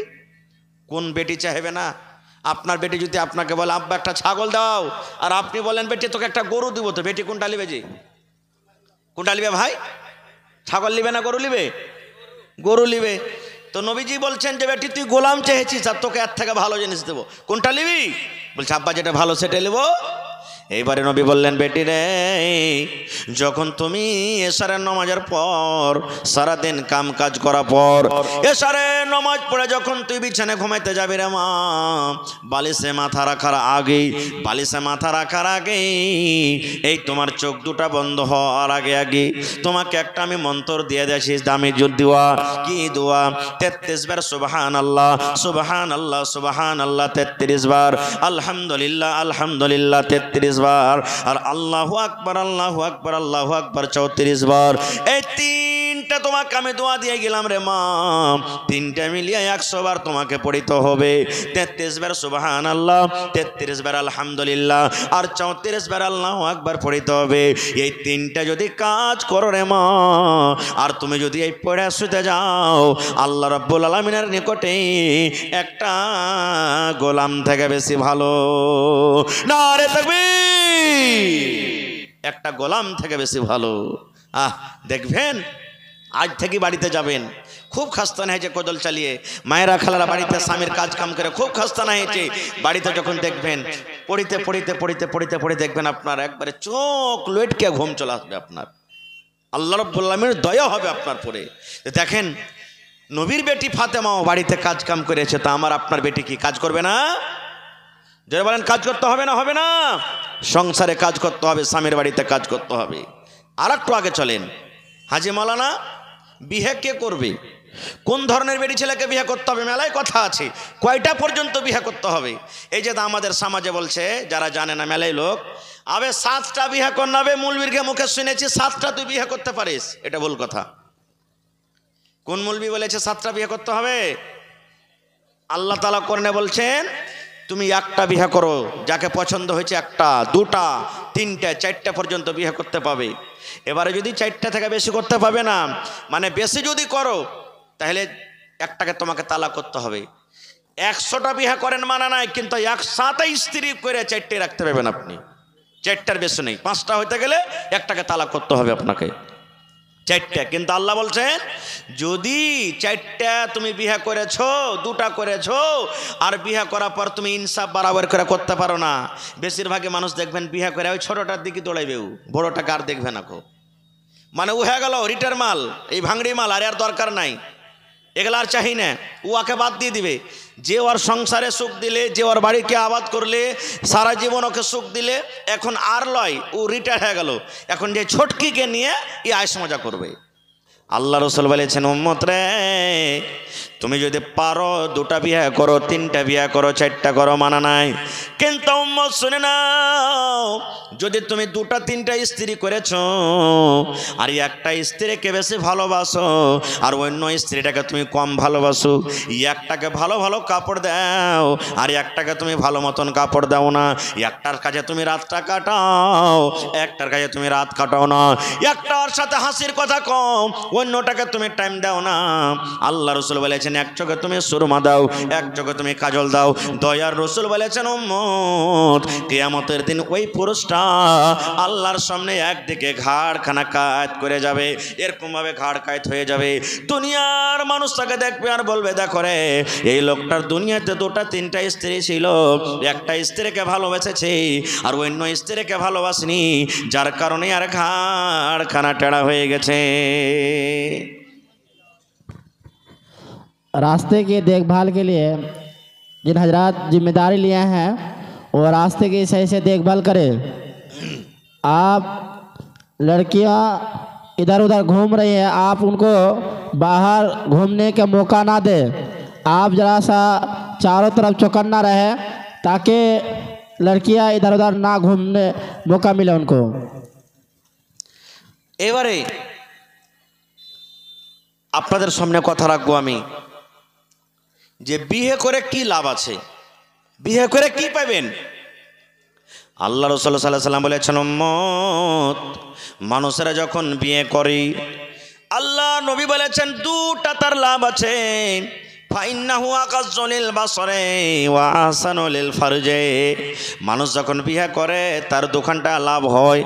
কোন বেটি চাইবে না? আপনার বেটি যদি আপনাকে বলে আব্বা একটা ছাগল দাও, আর আপনি বলেন বেটি তোকে একটা গরু দিব, তো বেটি কোনটা লিবে? জি কোনটা লিবে ভাই? ছাগল লিবে না গরু লিবে? গরু লিবে। তো নবীজি বলছেন যে বেটি তুই গোলাম চেয়েছিস আর তোকে এর থেকে ভালো জিনিস দেবো, কোনটা লিবি? বলছে আব্বা যেটা ভালো সেটা নেবো। এইবারে নবী বললেন বেটি রে যখন তুমি এশারের নামাজের পর সারাদিন কাম কাজ করার পর এশারের নামাজ পড়ে যখন তুই বিছানে ঘুমাইতে যাবি রে মা, বালিশে মাথা রাখার আগে, বালিশে মাথা রাখার আগে এই তোমার চোখ দুটা বন্ধ হওয়ার আগে আগে তোমাকে একটা আমি মন্ত্র দিয়ে দিয়েছি, দামি দোয়া। কি দোয়া? 33 বার সুবহানাল্লাহ সুবহানাল্লাহ সুবহানাল্লাহ 33 বার, আলহামদুলিল্লাহ আলহামদুলিল্লাহ 33 বার, আর আল্লাহু আকবার আল্লাহু আকবার আল্লাহু আকবার 34 বার। এই তিনটা তোমাকে আমি দোয়া দিয়ে গেলাম রে মা, তিনটা মিলিয়ে 100 বার তোমাকে পড়িতে হবে। 33 বার সুবহানাল্লাহ, 33 বার আলহামদুলিল্লাহ, আর 34 বার আল্লাহু আকবার পড়িতে হবে। এই তিনটা যদি কাজ করো রে মা, আর তুমি যদি এই পড়ে শুতে যাও, আল্লাহ রাব্বুল আলামিনের নিকটে একটা গোলাম থেকে বেশি ভালো। নারে তাকবীর! একটা গোলাম থেকে বেশি ভালো। দেখবেন আজ থেকে বাড়িতে যাবেন, খুব খাস্তা না হয়েছে কোদল চালিয়ে, মায়েরা খালারা বাড়িতে স্বামীর কাজ কাম করে খুব খাস্তা না হয়েছে, বাড়িতে যখন দেখবেন পড়িতে পড়িতে পড়িতে পড়িতে পড়ে দেখবেন আপনার একবারে চোখ লটকে ঘুম চলে আসবে, আপনার আল্লাহ রাব্বুল আলামিনের দয়া হবে আপনার পরে। দেখেন নবীর বেটি ফাতেমাও বাড়িতে কাজ কাম করেছে, তা আমার আপনার বেটি কি কাজ করবে না? যারা বলেন কাজ করতে হবে না? হবে না? সংসারে কাজ করতে হবে, স্বামীর বাড়িতে কাজ করতে হবে। আর একটু আগে চলেন, হাজি মাওলানা বিয়ে কে করবে? কোন ধরনের বেটি ছেলেকে বিয়ে করতে হবে? মেলায় কথা আছে, কয়টা পর্যন্ত বিয়ে করতে হবে? এই যে আমাদের সমাজে বলছে, যারা জানে না মেলায় লোক, আবে 7টা বিয়ে কর নাবে, মৌলবীর মুখে শুনেছি 7টা তুই বিয়ে করতে পারিস, এটা ভুল কথা। কোন মৌলবী বলেছে 7টা বিয়ে করতে হবে? আল্লাহ তাআলা কোরআনে বলছেন তুমি একটা বিয়ে করো, যাকে পছন্দ হয়েছে একটা, 2টা, 3টা 4টা পর্যন্ত বিয়ে করতে পাবে। এবারে যদি 4টা থেকে বেশি করতে পাবে না, মানে বেশি যদি করো তাহলে একটাকে তোমাকে তালাক করতে হবে। 100টা বিয়ে করেন মানা নাই, কিন্তু একসাথে স্ত্রী করে 4টে রাখতে পারবেন আপনি। 4টার বেশি নেই, 5টা হইতে গেলে একটাকে তালাক করতে হবে আপনাকে, 4টা। কিন্তু আল্লাহ বলছেন যদি 4টা তুমি বিয়ে করেছো, 2টা করেছো, আর বিয়ে করার পর তুমি ইনসাফ বরাবর করে করতে পারো না, বেশিরভাগই মানুষ দেখবেন বিয়ে করে ওই ছোটটার দিকে দৌড়াইবে, বড়টা আর দেখবে না। মানে ও হয়ে গেল রিটার মাল, এই ভাঙড়ি মাল, আর দরকার নাই, এগুলো আর চাই না, ওকে বাদ দিয়ে দিবে। যে ওর সংসারে সুখ দিলে, যে ওর বাড়িকে আবাদ করলে, সারা জীবন ওকে সুখ দিলে, এখন আর লয়, ও রিটায়ার হয়ে গেল, এখন যে ছোটকিকে নিয়ে এই আয়স মজা করবে। আল্লাহ রসুল বলেছেন উম্মত রে, তুমি যদি পারো 2টা বিয়ে করো, 3টা বিয়ে করো, 4টা করো, মানা নাই। কিন্তু উম্মত শুনে নাও, যদি তুমি 2টা 3টা স্ত্রী করেছো আর একটা স্ত্রীকে বেশি ভালোবাসো আর অন্য স্ত্রীটাকে তুমি কম ভালোবাসো, একটাকে ভালো ভালো কাপড় দাও আর একটাকে তুমি ভালো মতন কাপড় দাও না, একটার কাছে তুমি রাতটা কাটাও, একটার কাছে তুমি রাত কাটাও না, একটার সাথে হাসির কথা কম, অন্যটাকে তুমি টাইম দাও না। আল্লাহ রসুল বলেছেন এক চোখে তুমি সুরমা দাও, এক চোখে তুমি কাজল দাও। দয়ার রসুল বলেছেন উম্মত কিয়ামতের দিন ওই পুরুষটা আল্লাহর সামনে একদিকে ঘাড়খানা কাত করে যাবে, এরকম ভাবে ঘাড় কাত হয়ে যাবে। দুনিয়ার মানুষ তাকে দেখবে আর বলবে দেখো রে, এই লোকটার দুনিয়াতে 2টা 3টা স্ত্রী ছিল, একটা স্ত্রীকে ভালোবেসেছে আর অন্য স্ত্রীকে ভালোবাসেনি, যার কারণে আর ঘাড়খানা টেढ़ा হয়ে गए। रास्ते की देखभाल के लिए जिन हजरात जिम्मेदारी लिए हैं वो रास्ते की सही से देखभाल करें। आप लड़कियां इधर उधर घूम रही हैं, आप उनको बाहर घूमने का मौका ना दें। आप ज़रा सा चारों तरफ चौकन्ना रहे ताकि लड़कियां इधर उधर ना घूमने मौका मिले उनको। এবারে আপনাদের সামনে কথা রাখবো আমি যে বিয়ে করে কি লাভ আছে, বিয়ে করে কি পাবেন। আল্লাহ রাসূল সাল্লাল্লাহু আলাইহি ওয়াসাল্লাম বলেছেন উম্মত মানুষেরা যখন বিয়ে করে, আল্লাহ নবী বলেছেন 2টা তার লাভ আছে। ফাইন্নাহু আকাজ্জু লিল বাসরে ওয়া আহসানু লিল ফারজে। মানুষ যখন বিয়ে করে তার 2খানটা লাভ হয়।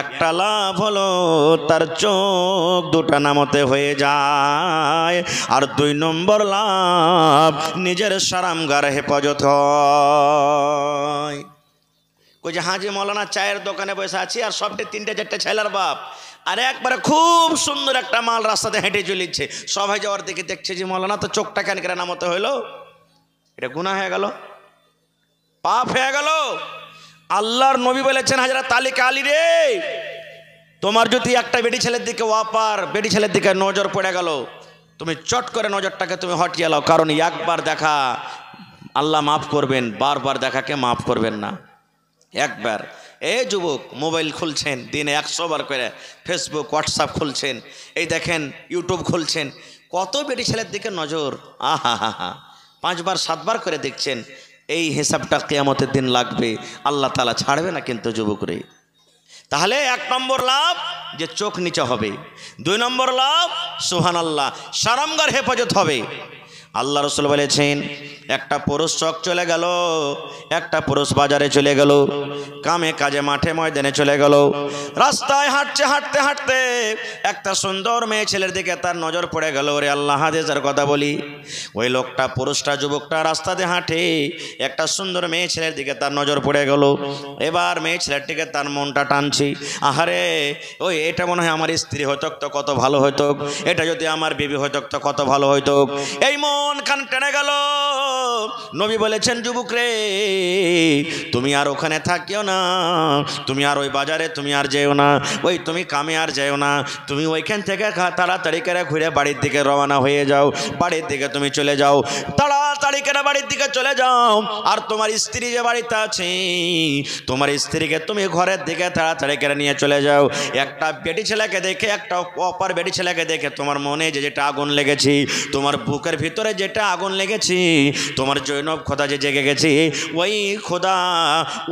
একটা লাভ হলো তার চোখ 2টা নামতে হয়ে যায়, আর 2 নম্বর লাভ নিজের সারামগার হেফাজত হয়। কই যে হাজি মৌলানা চায়ের দোকানে বসে আছি আর সবটা 3টা 4টা ছেলের বাপ, আর একবারে খুব সুন্দর একটা মাল রাস্তাতে হেঁটে চলেছে, সবাই যাওয়ার দিকে দেখছে যে মৌলানা তো চোখটা কেন করে নামতে হইলো, এটা গুনাহ হয়ে গেল, পাপ হয়ে গেল। আল্লাহর নবী বলেছেন হযরত আলী কে আলী রে, তোমার যদি একটা বেটি ছেলের দিকে ওয়াপার বেটি ছেলের দিকে নজর পড়ে গেল, তুমি চট করে নজরটাকে তুমি হটিয়ে লাও, কারণ একবার দেখা আল্লাহ মাফ করবেন, বারবার দেখাকে মাফ করবেন না। একবার এই যুবক মোবাইল খুলছেন দিনে 100 বার করে, ফেসবুক হোয়াটসঅ্যাপ খুলছেন, এই দেখেন ইউটিউব খুলছেন, কত বেটি ছেলের দিকে নজর, আহা হা হা 5 বার 7 বার করে দেখছেন। এই হিসাবটা কিয়ামতের দিন লাগবে, আল্লাহ তাআলা ছাড়বে না কিন্তু যুবক রে। তাহলে 1 নম্বর লাভ যে চোখ নিচে হবে, 2 নম্বর লাভ সুবহানাল্লাহ সারামগার হেফাজত হবে। আল্লাহ রাসূল বলেছেন একটা পুরুষ চক চলে গেল, একটা পুরুষ বাজারে চলে গেল, কামে কাজে মাঠে ময়দানে চলে গেল, রাস্তায় হাঁটতে হাঁটতে হাঁটতে একটা সুন্দর মেয়ে ছেলের দিকে তার নজর পড়ে গেল। ওরে আল্লাহ হাদিসের কথা বলি, ওই লোকটা পুরুষটা যুবকটা রাস্তাতে হাঁটে, একটা সুন্দর মেয়ে ছেলের দিকে তার নজর পড়ে গেল। এবার মেয়ে ছেলেটিকে তার মনটা টানছি, আহারে ওই এটা মনে হয় আমার স্ত্রী হইতো তো কত ভালো হইতো, এটা যদি আমার বিবি হইতো তো কত ভালো হইতো, এই মন কান টেনে গেল। নবী বলেছেন যুবক রে তুমি আর ওখানে থাকিও না, তুমি আর ওই বাজারে তুমি আর যেও না, ওই তুমি কামে আর যেও না, তুমি ওইখান থেকে তাড়াতাড়ি করে ঘুরে বাড়ির দিকে রওনা হয়ে যাও, বাড়ির দিকে তুমি চলে যাও, তাড়াতাড়ি করে বাড়ির দিকে চলে যাও। আর তোমার স্ত্রী যে বাড়িতে আছে, তোমার স্ত্রীকে তুমি ঘরের দিকে তাড়াতাড়ি করে নিয়ে চলে যাও। একটা বেটি ছেলেকে দেখে, একটা অপার বেটি ছেলেকে দেখে তোমার মনে যেটা আগুন লেগেছে, তোমার বুকের ভিতরে যেটা আগুন লেগেছে, তোমার তোমার জৈনব খোদা যে জেগে গেছে, ওই খোদা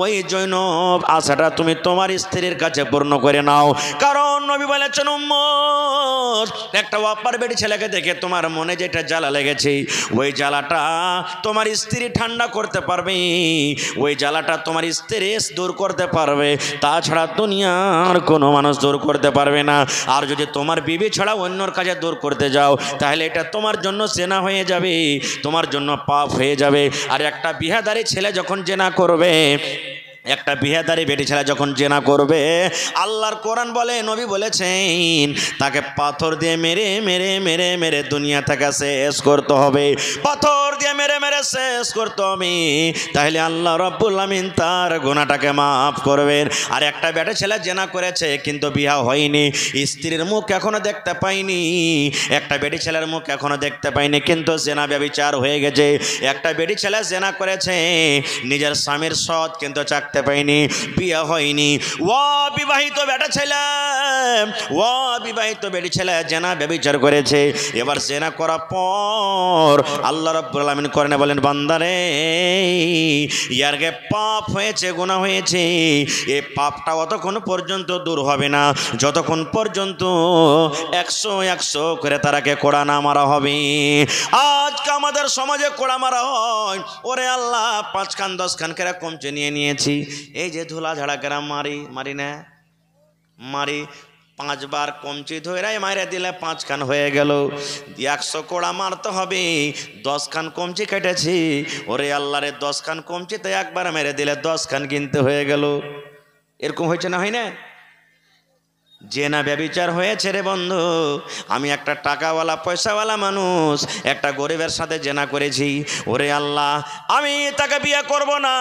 ওই জৈনব আশাটা তুমি তোমার স্ত্রীর কাছে পূর্ণ করে নাও। কারণ নবী বলেছেন উম্মত, একটা অপার বেটি ছেলেকে দেখে তোমার মনে যেটা জ্বালা লেগেছে, ওই জ্বালাটা তোমার স্ত্রী ঠান্ডা করতে পারবে, ওই জ্বালাটা তোমার স্ত্রী দূর করতে পারবে, তাছাড়া দুনিয়ার কোনো মানুষ দূর করতে পারবে না। আর যদি তোমার বিবি ছাড়া অন্যর কাছে দূর করতে যাও, তাহলে এটা তোমার জন্য জেনা হয়ে যাবে, তোমার জন্য পাপ হয়ে যাবে। আর একটা বিহাদারি ছেলে যখন জেনা করবে, একটা বিহাদারি বেটি ছেলে যখন জেনা করবে, আল্লাহর কোরআন বলে, নবী বলেছেন তাকে পাথর দিয়ে মেরে মেরে মেরে মেরে দুনিয়া থেকে শেষ করতে হবে, পাথর দিয়ে মেরে মেরে শেষ করতে হবে, তাহলে আল্লাহ রাব্বুল আমিন তার গুনাহটাকে মাফ করবেন। আর একটা বেটা ছেলে জেনা করেছে কিন্তু বিয়া হয়নি, স্ত্রীর মুখ এখনো দেখতে পাইনি, একটা বেটি ছেলের মুখ এখনো দেখতে পাইনি, কিন্তু জেনা ব্যভিচার হয়ে গেছে। একটা বেটি ছেলে জেনা করেছে, নিজের স্বামীর সৎ কিন্তু চাকতে পাইনি, বিয়ে হয়নি। ও বিবাহিত বেটা ছেলে, ও বিবাহিত বেটি ছেলে জেনা ব্যভিচার করেছে। এবার জেনা করার পর আল্লাহ রাব্বুল আলামিন করেন বলেন, বান্দারে ইয়ারকে পাপ হয়েছে, গুনাহ হয়েছে, এই পাপটা অতক্ষণ পর্যন্ত দূর হবে না যতক্ষণ পর্যন্ত 100 করে তারাকে কোড়া না মারা হবে। আজকে আমাদের সমাজে কোড়া মারা হয়, ওরে আল্লাহ 5 খান 10 খান করে কমচে নিয়ে নিয়েছি, এই যে ধুলা ঝাড়া কেরা মারি না, মারি 5 বার কমচি ধরে মারে দিলে 5 খান হয়ে গেল, 100 কোড়া মারতে হবে, 10 খান কমচি কেটেছি, ওরে আল্লাহ রে 10 খান কমচিতে একবার মেরে দিলে 10 খান কিনতে হয়ে গেল। এরকম হয়েছে না, হয় না? জেনা ব্যভিচার হয়েছে রে বন্ধু। আমি একটা টাকাওয়ালা পয়সাওয়ালা মানুষ একটা গরিবের সাথে জেনা করেছি, ওরে আল্লাহ আমি তাকে বিয়ে করব না,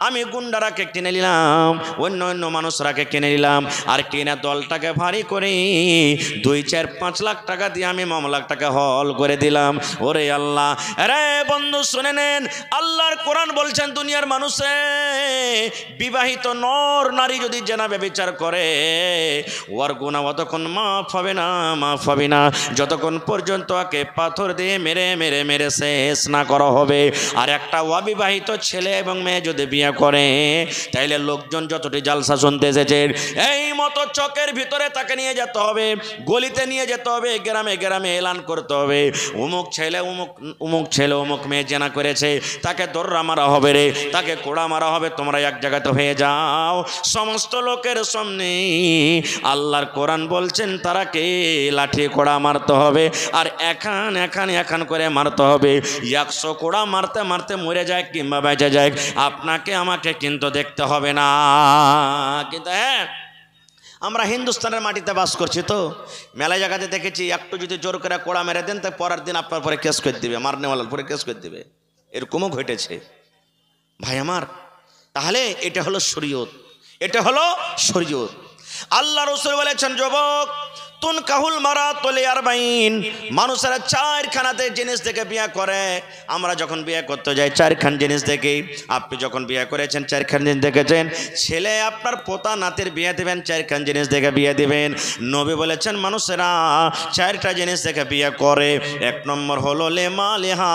আমি গুন্ডারাকে কিনে নিলাম, অন্য অন্য মানুষরাকে কিনে নিলাম, আর কিনে দলটাকে ভারী করে 2, 4, 5 লাখ টাকা দিয়ে আমি মামলাটাকে হল করে দিলাম। ওরে আল্লাহ, আরে বন্ধু শুনে নেন, আল্লাহর কোরআন বলছেন দুনিয়ার মানুষে বিবাহিত নর নারী যদি জেনা ব্যভিচার করে, ওর গুনাহ অতক্ষণ মাফ হবে না, মাফ হবে না যতক্ষণ পর্যন্ত ওকে পাথর দিয়ে মেরে মেরে মেরে শেষ না করা হবে। আর একটা অবিবাহিত ছেলে এবং মেয়ে যদি বিয়ে করে, তাইলে লোকজন যতটি জালসা শুনতে এসেছে, এই মতো চকের ভিতরে তাকে নিয়ে যেতে হবে, গলিতে নিয়ে যেতে হবে, গ্রামে গ্রামে এলান করতে হবে, অমুক ছেলে অমুক মেয়ে জেনা করেছে, তাকে দর্রা মারা হবে রে, তাকে কোড়া মারা হবে, তোমরা এক জায়গাতে হয়ে যাও সমস্ত লোকের সামনে। আল্লাহর কোরআন বলছেন তারাকে লাঠি কোড়া মারতে হবে, আর এখান করে মারতে হবে। 100 কোড়া মারতে মারতে মরে যায় কিংবা বেঁচে যায়, আপনাকে আমাকে কিন্তু দেখতে হবে না। কিন্তু হ্যাঁ, আমরা হিন্দুস্তানের মাটিতে বাস করছি, তো মেলা জায়গাতে দেখেছি একটু যদি জোর করে কোড়া মেরে দেন, তো পরের দিন আপনার পরে কেস করে দিবে, মারনেওয়ালার পরে কেস করে দিবে, এরকমও ঘটেছে ভাই আমার। তাহলে এটা হলো শরীয়ত, এটা হলো শরীয়ত। আল্লাহ রাসূল বলেছেন, যুবক তুন কাহুল মারা তোলে আর বাইন, মানুষেরা 4 খানাতে জিনিস থেকে বিয়ে করে। আমরা যখন বিয়ে করতে যাই 4 খান জিনিস দেখে, আপনি যখন বিয়ে করেছেন 4 খান জিনিস দেখেছেন, ছেলে আপনার পোতা নাতির বিয়ে দেবেন 4 খান জিনিস দেখে বিয়ে দিবেন। নবী বলেছেন মানুষেরা 4টা জিনিস দেখে বিয়ে করে। 1 নম্বর হলো লেমালিহা,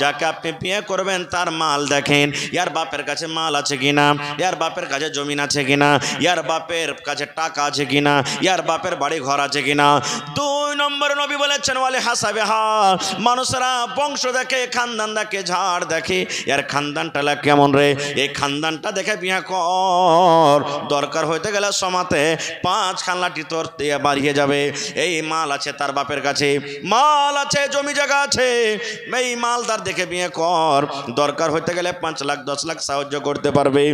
যাকে আপনি বিয়ে করবেন তার মাল দেখেন, ইয়ার বাপের কাছে মাল আছে কিনা, ইয়ার বাপের কাছে জমিন আছে কিনা, ইয়ার বাপের কাছে টাকা আছে কিনা, ইয়ার বাপের বাড়ি ঘর আছে কিনা। 2 নম্বর নবী বলেছেন ওয়ালে হাসাবেহা, মানুষেরা বংশ দেখে, খানদান দেখে, ঝাড় দেখে, এর খানদানটা কেমন রে, এই খানদানটা দেখে বিয়ে কর। দরকার হইতে গেলে সমাতে 5 খান লাঠি তোর দিয়ে বাড়িয়ে যাবে। এই মাল আছে তার বাপের কাছে, মাল আছে, জমি জায়গা আছে, এই মালদার দেখে বিয়ে কর। দরকার হইতে গেলে 5 লাখ 10 লাখ সাহায্য করতে পারবে,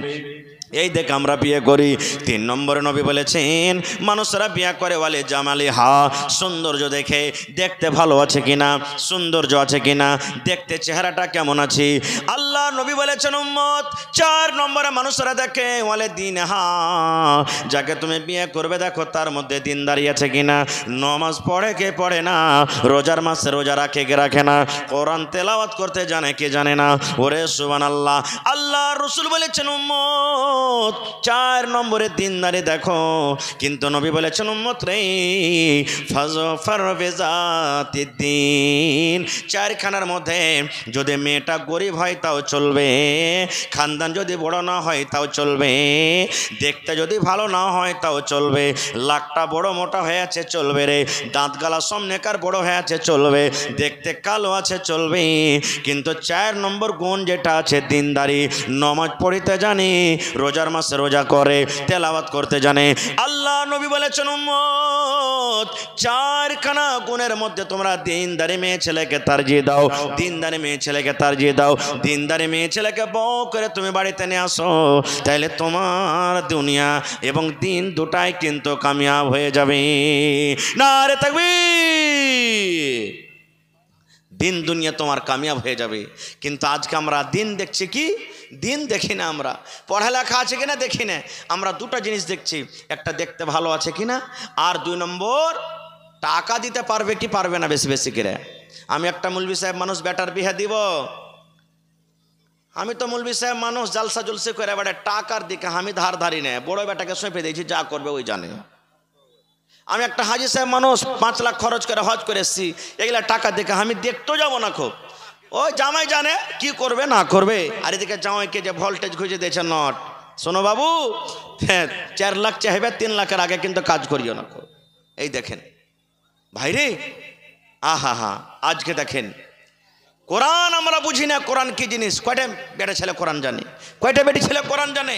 এই দেখে আমরা বিয়ে করি। 3 নম্বরে নবী বলেছেন মানুষরা বিয়ে করে ওয়ালে জামালিহা, সৌন্দর্য দেখে, দেখতে ভালো আছে কিনা, সৌন্দর্য আছে কিনা, দেখতে চেহারাটা কেমন আছে। আল্লাহ আল্লাহ নবী বলেছেন উম্মত 4 নম্বরে মানুষরা দেখে ওয়ালে দিন যাকে তুমি বিয়ে করবে দেখো তার মধ্যে দিনদারি আছে কিনা, নামাজ পড়ে কে পড়ে না, রোজার মাসে রোজা রাখে কে রাখে না, কোরআন তেলাওয়াত করতে জানে কে জানে না। ওরে সুবহানাল্লাহ, আল্লাহ রাসূল বলেছেন উম্মত 4 নম্বরে দিনদারি দেখো। কিন্তু নবী বলেছেন উম্মত রে ফাজফার বিজাতিদ্দিন, 4 খানার মধ্যে যদি মেয়েটা গরিব হয় তাও চলবে, খানদান যদি বড় না হয় তাও চলবে, দেখতে যদি ভালো না হয় তাও চলবে, লাকটা বড় মোটা হয়ে আছে চলবে রে, দাঁত গালা সামনেকার বড় হয়ে আছে চলবে, দেখতে কালো আছে চলবে, কিন্তু 4 নম্বর গুণ যেটা আছে দিনদারি, নামাজ পড়তে জানে, রোজার মাসে রোজা করে, তেলাওয়াত করতে জানে। আল্লাহ নবী বলেছেন উম্মত 4 খানা গুণের মধ্যে তোমরা দিনদারি মেয়ে ছেলেকে তারজিহ দাও, দিনদারি মেয়ে ছেলেকে তারজিহ দাও, দিনদারি মেয়ে ছেলেকে বউ করে তুমি বাড়িতে নিয়ে আসো, তাহলে তোমার দুনিয়া এবং দিন দুটাই কিন্তু কামিয়াব হয়ে যাবে। নারে তাকবীর, দিন দুনিয়া তোমার কামিয়াব হয়ে যাবে। কিন্তু আজকে আমরা দিন দেখছি কি, দিন দেখি না, আমরা পড়ালেখা আছে কিনা দেখি না, আমরা দুটো জিনিস দেখছি, একটা দেখতে ভালো আছে কিনা, আর 2 নম্বর টাকা দিতে পারবে কি পারবে না বেশি বেশি করে। আমি একটা মৌলভী সাহেব মানুষ বেটার বিয়ে দিব, আমি তো মৌলভী সাহেব মানুষ জালসা জলসে করে বেটা টাকার দিকে আমি ধার ধারি না, বড় বেটাকে সঁপে দিয়েছি, যা করবে ওই জানে। আমি একটা হাজি সাহেব মানুষ 5 লাখ খরচ করে হজ করে এসেছি, এগুলা টাকা দেখে আমি দেখতেও যাবো না, খুব ওই জামাই জানে কি করবে না করবে। আর এদিকে জামাইকে যে ভোল্টেজ খুঁজে দিয়েছে নট, শোনো বাবু হ্যাঁ 4 লাখ চাইবে 3 লাখের আগে কিন্তু কাজ করিও না। এই দেখেন ভাইরে, আহা হা, আজকে দেখেন কোরআন আমরা বুঝি না, কোরআন কি জিনিস। কয়টা বেটা ছেলে কোরআন জানে, কয়টা বেটি ছেলে কোরআন জানে?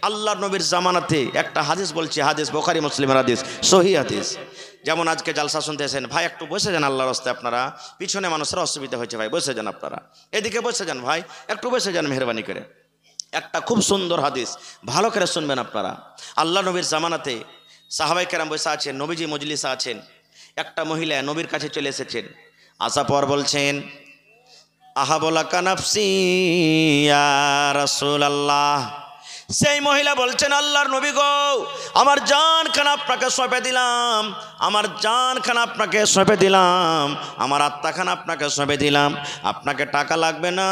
আল্লাহর নবীর জামানাতে একটা হাদিস বলছি, হাদিস বুখারী মুসলিমের হাদিস, সহিহ হাদিস। যেমন আজকে জালসা শুনতেছেন, ভাই একটু বসে যান আল্লাহর রাস্তায়, আপনারা পিছনে মানুষের অসুবিধা হয়েছে, ভাই বসে যান, আপনারা এদিকে বসে যান, ভাই একটু বসে যান মেহরবানি করে। একটা খুব সুন্দর হাদিস, ভালো করে শুনবেন আপনারা। আল্লাহ নবীর জামানাতে সাহাবায়ে কেরাম বসে আছেন, নবীজি মজলিসে আছেন, একটা মহিলা নবীর কাছে চলে এসেছেন, আসার পর বলছেন আহাবলা কানাফসি ইয়া রাসূলুল্লাহ। সেই মহিলা বলছেন আল্লাহর নবী গো, আমার জানখানা আপনাকে সঁপে দিলাম, আমার জানখানা আপনাকে সঁপে দিলাম, আমার আত্মাখানা আপনাকে সঁপে দিলাম, আপনাকে টাকা লাগবে না,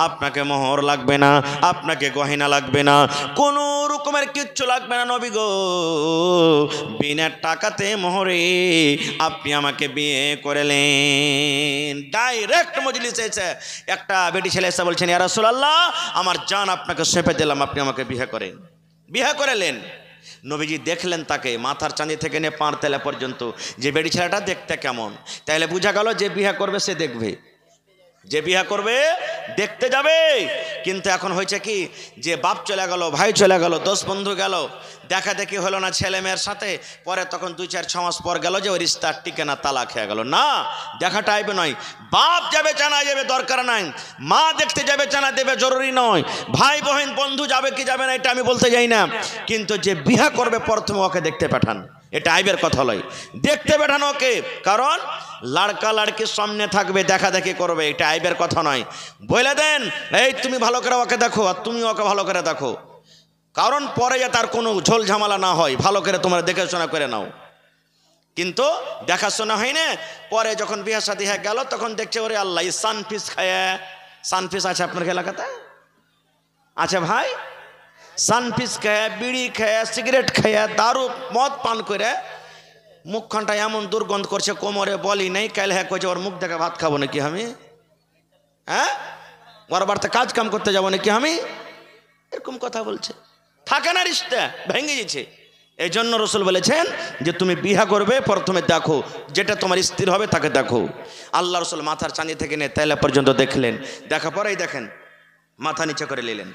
আপনাকে মোহর লাগবে না, আপনাকে গয়না লাগবে না, কোনো রকমের কিচ্ছু লাগবে না নবী গো, বিনা টাকাতে মোহরে আপনি আমাকে বিয়ে করলেন। ডাইরেক্ট মজলিসে এসে একটা বেটি ছেলে এসে বলছেন ইয়া রাসূলুল্লাহ, আমার জান আপনাকে সঁপে দিলাম, আপনি আমাকে বিয়ে করেন। বিয়ে করালেন। নবীজি দেখলেন তাকে মাথার চাঁদি থেকে নিয়ে পাঁর তেলা পর্যন্ত, যে বেটি ছেলেটা দেখতে কেমন, তাইলে বোঝা গেল যে বিয়ে করবে সে দেখবে, যে বিয়ে করবে দেখতে যাবে। কিন্তু এখন হয়েছে কি, যে বাপ চলে গেল, ভাই চলে গেল, 10 বন্ধু গেল, দেখা দেখি হলো না ছেলে মেয়ের সাথে, পরে তখন 2-4-6 মাস পর গেল যে ওই রিস্তা টিকে না, তালাক হয়ে গেল। না, দেখা টাইপে নয়, বাপ যাবে জানা যাবে দরকার নাই, মা দেখতে যাবে জানা দেবে জরুরি নয়, ভাই বোন বন্ধু যাবে কি যাবে না এটা আমি বলতে যাই না, কিন্তু যে বিয়ে করবে প্রথমে ওকে দেখতে পাঠান, এটা আইবের কথা নয়, দেখতে পাঠানো ওকে। কারণ লড়কা লড়কির সামনে থাকবে, দেখা দেখি করবে, এটা আইবের কথা নয়। বলে দেন এই তুমি ভালো করে ওকে দেখো, আর তুমি ওকে ভালো করে দেখো, কারণ পরে যে তার কোনো ঝোল ঝামেলা না হয়, ভালো করে তোমরা দেখাশোনা করে নাও। কিন্তু দেখাশোনা হয় না, পরে যখন বিয়ে শাদী হয়ে গেল তখন দেখছে ওরে আল্লাহ সানফিস খায়, সানফিস আছে আপনার এলাকাতে? আচ্ছা ভাই, সানফিস খায়, বিড়ি খায়, সিগারেট খায়, দারু মদ পান করে মুখখানটা এমন দুর্গন্ধ করছে, কোমরে বলি নেই, কাল হ্যাঁ কইছে ওর মুখ দেখে ভাত খাবো নাকি আমি, হ্যাঁ ওর বাড়িতে কাজ কাম করতে যাবো নাকি আমি, এরকম কথা বলছে। থাকে না রিশতা ভেঙে গেছে। এই জন্য রসুল বলেছেন যে তুমি বিয়ে করবে প্রথমে দেখো, যেটা তোমার স্থির হবে তাকে দেখো। আল্লাহ রসুল মাথার চাঁদি থেকে নিয়ে তেলা পর্যন্ত দেখলেন, দেখা পরেই দেখেন মাথা নিচে করে নিলেন।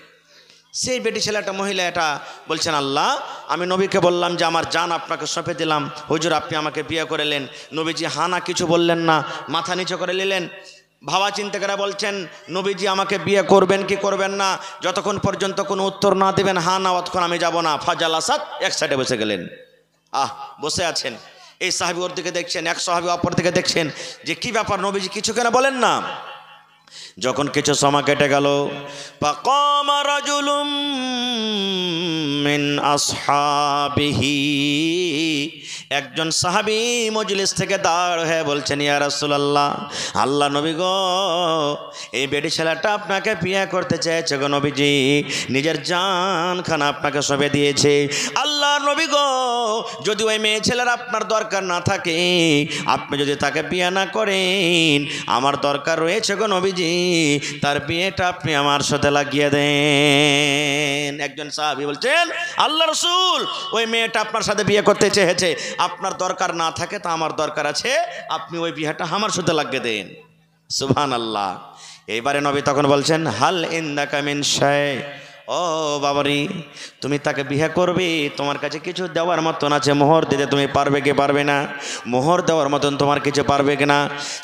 সেই বেটি ছেলেটা মহিলা এটা বলছেন আল্লাহ, আমি নবীকে বললাম যে আমার জান আপনাকে সঁপে দিলাম, হুজুর আপনি আমাকে বিয়ে করলেন। নবীজি হানা কিছু বললেন না, মাথা নিচে করে নিলেন। ভাবা চিন্তা করে বলছেন নবীজি আমাকে বিয়ে করবেন কি করবেন না, যতক্ষণ পর্যন্ত কোনো উত্তর না দেবেন হা না অতক্ষণ আমি যাব না। ফাজাল আসাদ এক সাইডে বসে গেলেন। বসে আছেন, এই সাহাবী ওর দিকে দেখছেন, এক সাহাবী অপর দিকে দেখছেন যে কি ব্যাপার, নবীজি কিছু কেন বলেন না। যখন কিছু সময় কেটে গেল, ফাকামা রাজুলুম মিন আসহাবিহি, একজন সাহাবী মজলিস থেকে দাঁড় হয়ে বলছেন, ইয়া রাসূলুল্লাহ, আল্লাহ নবী গো, এই বেটি ছেলেটা আপনাকে বিয়ে করতে চেয়েছে গো নবীজি, নিজের জানখানা আপনাকে সঁপে দিয়েছে। আল্লাহ নবী গো, যদি ওই মেয়ে ছেলের আপনার দরকার না থাকে, আপনি যদি তাকে বিয়ে না করেন, আমার দরকার রয়েছে গো নবীজি, তার বিয়েটা আপনি আমার সাথে লাগিয়ে দেন। একজন সাহাবী বলছেন, আল্লাহ রাসূল, ওই মেয়েটা আপনার সাথে বিয়ে করতে চেয়েছে, আপনার দরকার না থাকে তা আমার দরকার আছে, আপনি ওই বিয়েটা আমার সাথে লাগিয়ে দেন। সুবহানাল্লাহ। এইবারে নবী তখন বলছেন, হাল ইনদাকা মিন শাই, ও বাবারি, তুমি তাকে বিয়ে করবে, তোমার কাছে কিছু দেওয়ার মতন আছে, মোহর দিতে তুমি পারবে কি পারবে না? মোহর দেওয়ার মতন তোমার কিছু পারবে কি না?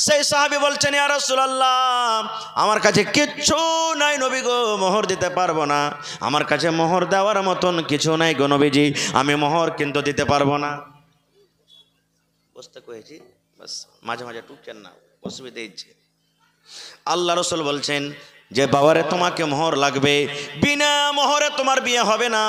সেই সাহাবী বলছেন, ইয়া রাসূলুল্লাহ, আমার কাছে কিচ্ছু নাই নবী গো, মোহর দিতে পারবো না, আমার কাছে মোহর দেওয়ার মতন কিছু নাই গো নবীজি, আমি মোহর কিন্তু দিতে পারবো না। বুঝতে কয়েছি, বাস মাঝে মাঝে টুকছেন না, অসুবিধা ইচ্ছে। আল্লাহ রাসূল বলছেন যে বাবারে, তোমাকে মোহর লাগবে, বিনা মোহরে তোমার বিয়ে হবে না,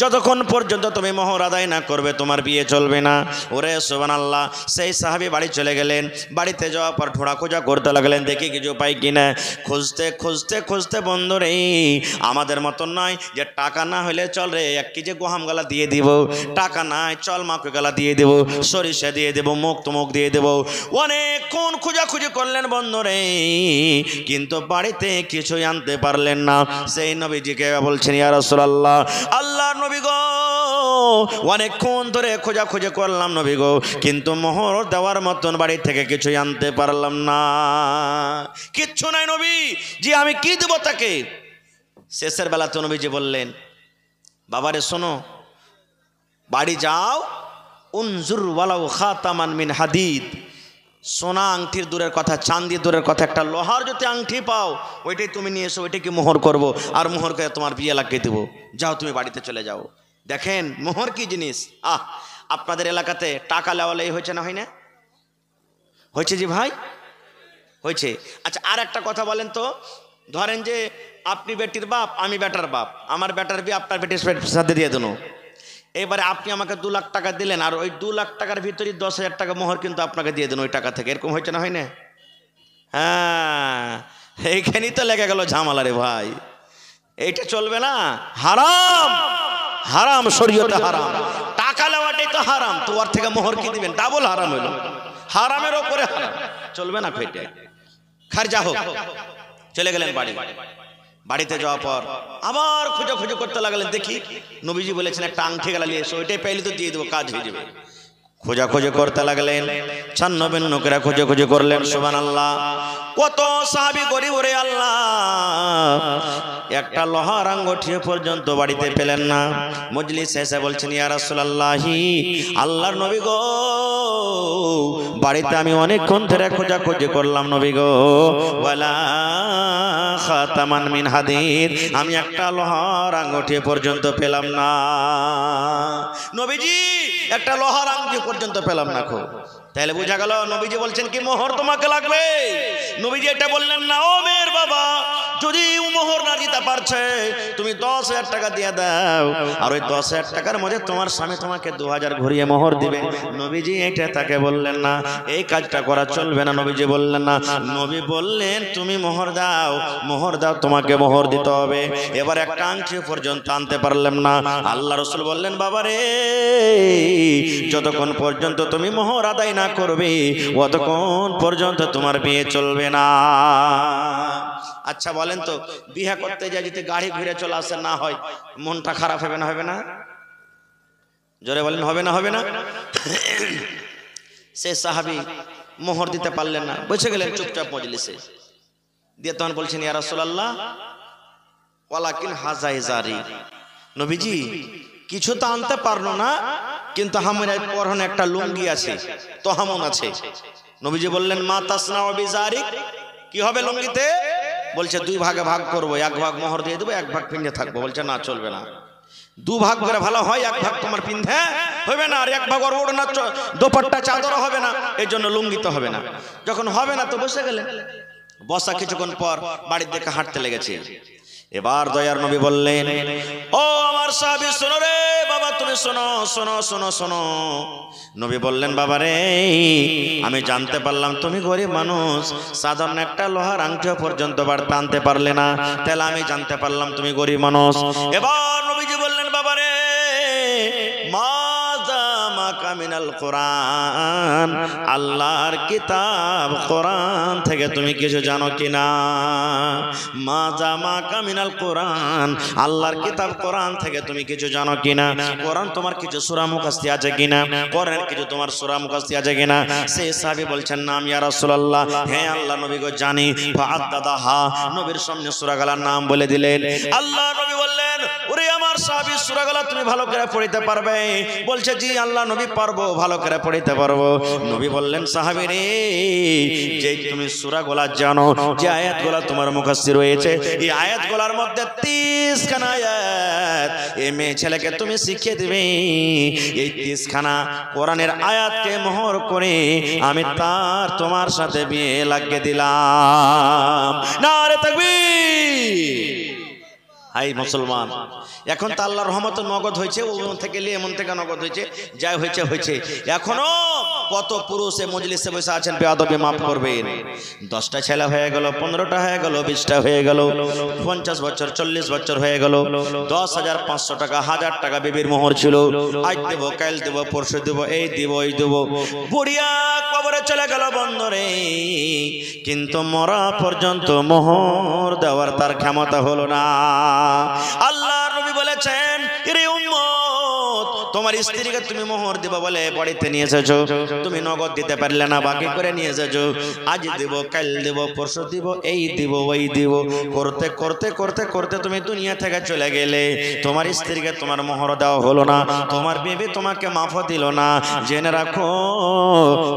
যতক্ষণ পর্যন্ত তুমি মোহর আদায় না করবে তোমার বিয়ে চলবে না। ওরে সুবহানাল্লাহ। সেই সাহাবী বাড়ি চলে গেলেন, বাড়িতে যাওয়ার পর ঠোঁড়া খোঁজা করতে লাগলেন, দেখি কিছু পাই কিনা। খুঁজতে খুঁজতে খুঁজতে বন্ধু রে, আমাদের মতন নয় যে টাকা না হলে চল রে 1 কেজি গহম গালা দিয়ে দিব, টাকা নাই চল মাকে গালা দিয়ে দেব, সরিষা দিয়ে দেব, মুখ তুমুক দিয়ে দেব। অনেকক্ষণ খোঁজাখুঁজি করলেন বন্ধু রে, কিন্তু বাড়িতে কিছুই আনতে পারলেন না। সেই নবীজিকে বলছেন, ইয়া রাসূলুল্লাহ, আল্লাহর নবী গো, অনেকক্ষণ ধরে খোঁজাখুঁজি করলাম নবী গো, কিন্তু মোহর দেওয়ার মতন বাড়ি থেকে কিছুই আনতে পারলাম না, কিচ্ছু নাই নবী জি, আমি কি দেব তাকে? শেষের বেলাতে নবীজি বললেন, বাবারে শোনো, বাড়ি যাও, উনজুর ওয়ালাউ খাতামান মিন হাদিদ, সোনা আংটির দূরের কথা, চাঁদি দূরের কথা, একটা লোহার যদি আংটি পাও ওইটাই তুমি নিয়ে এসো, ওইটাকে মোহর করব, আর মোহর করে তোমার বিয়ে লাগিয়ে দেবো, যাও তুমি বাড়িতে চলে যাও। দেখেন মোহর কি জিনিস। আপনাদের এলাকাতে টাকা লেওয়ালেই হয়েছে না, হয় না? হয়েছে জি ভাই, হয়েছে। আচ্ছা, আর একটা কথা বলেন তো, ধরেন যে আপনি বেটির বাপ, আমি বেটার বাপ, আমার বেটার বিয়ে আপনার বেটির সাথে দিয়ে দেবো, এবারে আপনি আমাকে 2 লাখ টাকা দিলেন, আর ওই 2 লাখ টাকার ভিতরে 10,000 টাকা মোহর কিন্তু আপনাকে দিয়ে দেন ওই টাকা থেকে, এরকম হয়েছে না, হয় না? হ্যাঁ, এইখানেই তো লেগে গেল ঝামেলা রে ভাই, এইটা চলবে না, হারাম, হারাম, শরীয়তে হারাম, টাকা নেওয়াটাই তো হারাম, তো ওর থেকে মোহর কি দিবেন? ডাবল হারাম হইল, হারামের ওপরে হারাম, চলবে না। খৈটা খারজা হোক। চলে গেলেন বাড়ি, বাড়িতে যাওয়ার পর আবার খোঁজাখুঁজি করতে লাগলেন, দেখি নবীজি বলেছেন একটা আংটি গালা নিয়ে এসো, ওইটাই পাইলে তো দিয়ে দেবো, কাজ হয়ে যাবে। খোঁজাখুঁজি করতে লাগলেন, 96 লোকেরা খোঁজাখুঁজি করলেন। সুবহানাল্লাহ। কত সাহাবী গরিব রে আল্লাহ, একটা লোহার আঙ্গুঠি পর্যন্ত বাড়িতে পেলেন না। মজলিস এসে বলছেন, ইয়া রাসূলুল্লাহি, আল্লাহর নবী গো, বাড়িতে আমি অনেকক্ষণ ধরে খোঁজাখুঁজি করলাম নবী গো, ওয়ালা খাতামান মিন হাদিদ, আমি একটা লোহার আঙ্গুঠি পর্যন্ত পেলাম না। নবীজি একটা লোহার আংটি পর্যন্ত পেলাম না। তাহলে বোঝা গেল নবীজি বলছেন কি মোহর তোমাকে লাগবে। নবীজি এটা বললেন না, ও মেয়ের বাবা, যদি মোহর না দিতে পারছে তুমি 10,000 টাকা দিয়ে দাও, আর ওই 10,000 টাকার মধ্যে তোমার স্বামী তোমাকে 2,000 ঘুরিয়ে মোহর দিবে। নবীজি এটা তাকে বললেন না, এই কাজটা করা চলবে না। নবীজি বললেন না, নবী বললেন তুমি মোহর দাও, মোহর দাও, তোমাকে মোহর দিতে হবে। এবার একটা আংটি পর্যন্ত আনতে পারলাম না। আল্লাহ রাসূল বললেন, বাবা রে, যতক্ষণ পর্যন্ত তুমি মোহর আদায় না করবে ততক্ষণ পর্যন্ত তোমার বিয়ে চলবে না। আচ্ছা বলেন তো, বিয়ে করতে যায় যদি গাড়ি ঘুরে চলে আসে না হয়, মনটা খারাপ হবে না, হবে না? জোরে বলেন, হবে না, হবে না? সে সাহাবী মোহর দিতে পারলেন না, বসে গেলেন চুপচাপ মজলিসে। দিয়ে তখন বলছেন, ইয়া রাসূলুল্লাহ, ওয়ালাকিন হাযা ইজারি, নবীজি কিছু তো আনতে পারলো না, কিন্তু আমার পরনে একটা লুঙ্গি আছে, তহামন আছে। নবীজি বললেন, মা তাসনাউ বিজারিক, কি হবে লুঙ্গিতে? বলছে 2 ভাগে ভাগ করবো, 1 ভাগ মোহর দিয়ে দেবো, 1 ভাগ পিন্ধে থাকবো। বলছে না, চলবে না, 2 ভাগ করে ভালো হয়, 1 ভাগ তোমার পিন্ধে হবে না, আর 1 ভাগ ওর ওড়না দোপাট্টা চাদর হবে না, এই জন্য লুঙ্গি তো হবে না। যখন হবে না তো বসে গেলেন। বসা কিছুক্ষণ পর বাড়ির দিকে হাঁটতে লেগেছে। এবার দয়ার নবী বললেন, ও আমার সাহাবী শোনো রে বাবা, তুমি শোনো শোনো শোনো শোনো। নবী বললেন, বাবা রে, আমি জানতে পারলাম তুমি গরিব মানুষ, সাধারণ একটা লোহার আংটিও পর্যন্ত বাড়তে আনতে পারলে না, তাহলে আমি জানতে পারলাম তুমি গরিব মানুষ। এবার নবীজি বললেন, বাবা রে, মিনাল কোরআন, আল্লাহর কিতাব কোরআন থেকে তুমি কিছু জানো কিনা? মা জামাকা মিনাল কোরআন, আল্লাহর কিতাব কোরআন থেকে তুমি কিছু জানো কিনা? কোরআন তোমার কিছু সূরা মুখস্থ আছে কিনা? কোরআন কিছু তোমার সূরা মুখস্থ আছে কিনা? সেই সাহাবী বলছেন, নাম ইয়া রাসূলুল্লাহ, হ্যাঁ আল্লাহ নবী গো জানি। ফাআদ্দাদাহা, নবীর সামনে সূরাগুলোর নাম বলে দিলেন। আল্লাহ নবী বললেন, ওরে আমার সাহাবী, সূরাগুলো তুমি ভালো করে পড়তে পারবে? বলছে, জি আল্লাহ নবী পারবো, ভালো করে পড়তে পারবো। নবী বললেন, সাহাবী রে, যে তুমি সূরাগুলো জানো, যে আয়াতগুলো তোমার মুখস্থ রয়েছে, এই আয়াতগুলোর মধ্যে 30 খানা আয়াত এই মেয়ে ছেলেকে তুমি শিখিয়ে দিবে। এই 30 খানা কোরআনের আয়াতকে মোহর করে আমি তার তোমার সাথে বিয়ে লাগিয়ে দিলাম। নারে তাকবীর। হাই মুসলমান, এখন তো আল্লাহর রহমত নগদ হয়েছে, ওমন থেকে নিয়ে এমন থেকে নগদ হয়েছে, যাই হয়েছে হয়েছে। এখনো কত পুরুষ এই মজলিসে বসে আছেন, বেয়াদবি মাফ করবেন। 10টা ছেলে হয়ে গেল, 15টা হয়ে গেল, 20টা হয়ে গেল, 50 বছর 40 বছর হয়ে গেল, 10,500 টাকা 1000 টাকা বিবির মোহর ছিল, আজ দেবো কাল দেবো পরশু দেবো, এই দেবো ওই দেবো, বুড়িয়া কবরে চলে গেল বন্ধরে, কিন্তু মরা পর্যন্ত মোহর দেওয়ার তার ক্ষমতা হলো না। আল্লাহ নবী বলেছেন, রে উম্মত, তোমার স্ত্রীকে তুমি মোহর দিবা বলে বাড়িতে নিয়ে এসেছো, তুমি নগদ দিতে পারলে না, বাকি করে নিয়ে এসেছো। আজ দেব কাল দেব পরশু দিব, এই দিব ওই দিব, করতে করতে করতে করতে তুমি দুনিয়া থেকে চলে গেলে, তোমার স্ত্রীকে তোমার মোহর দেওয়া হলো না, তোমার বিবি তোমাকে মাফ দিল না। জেনে রাখো,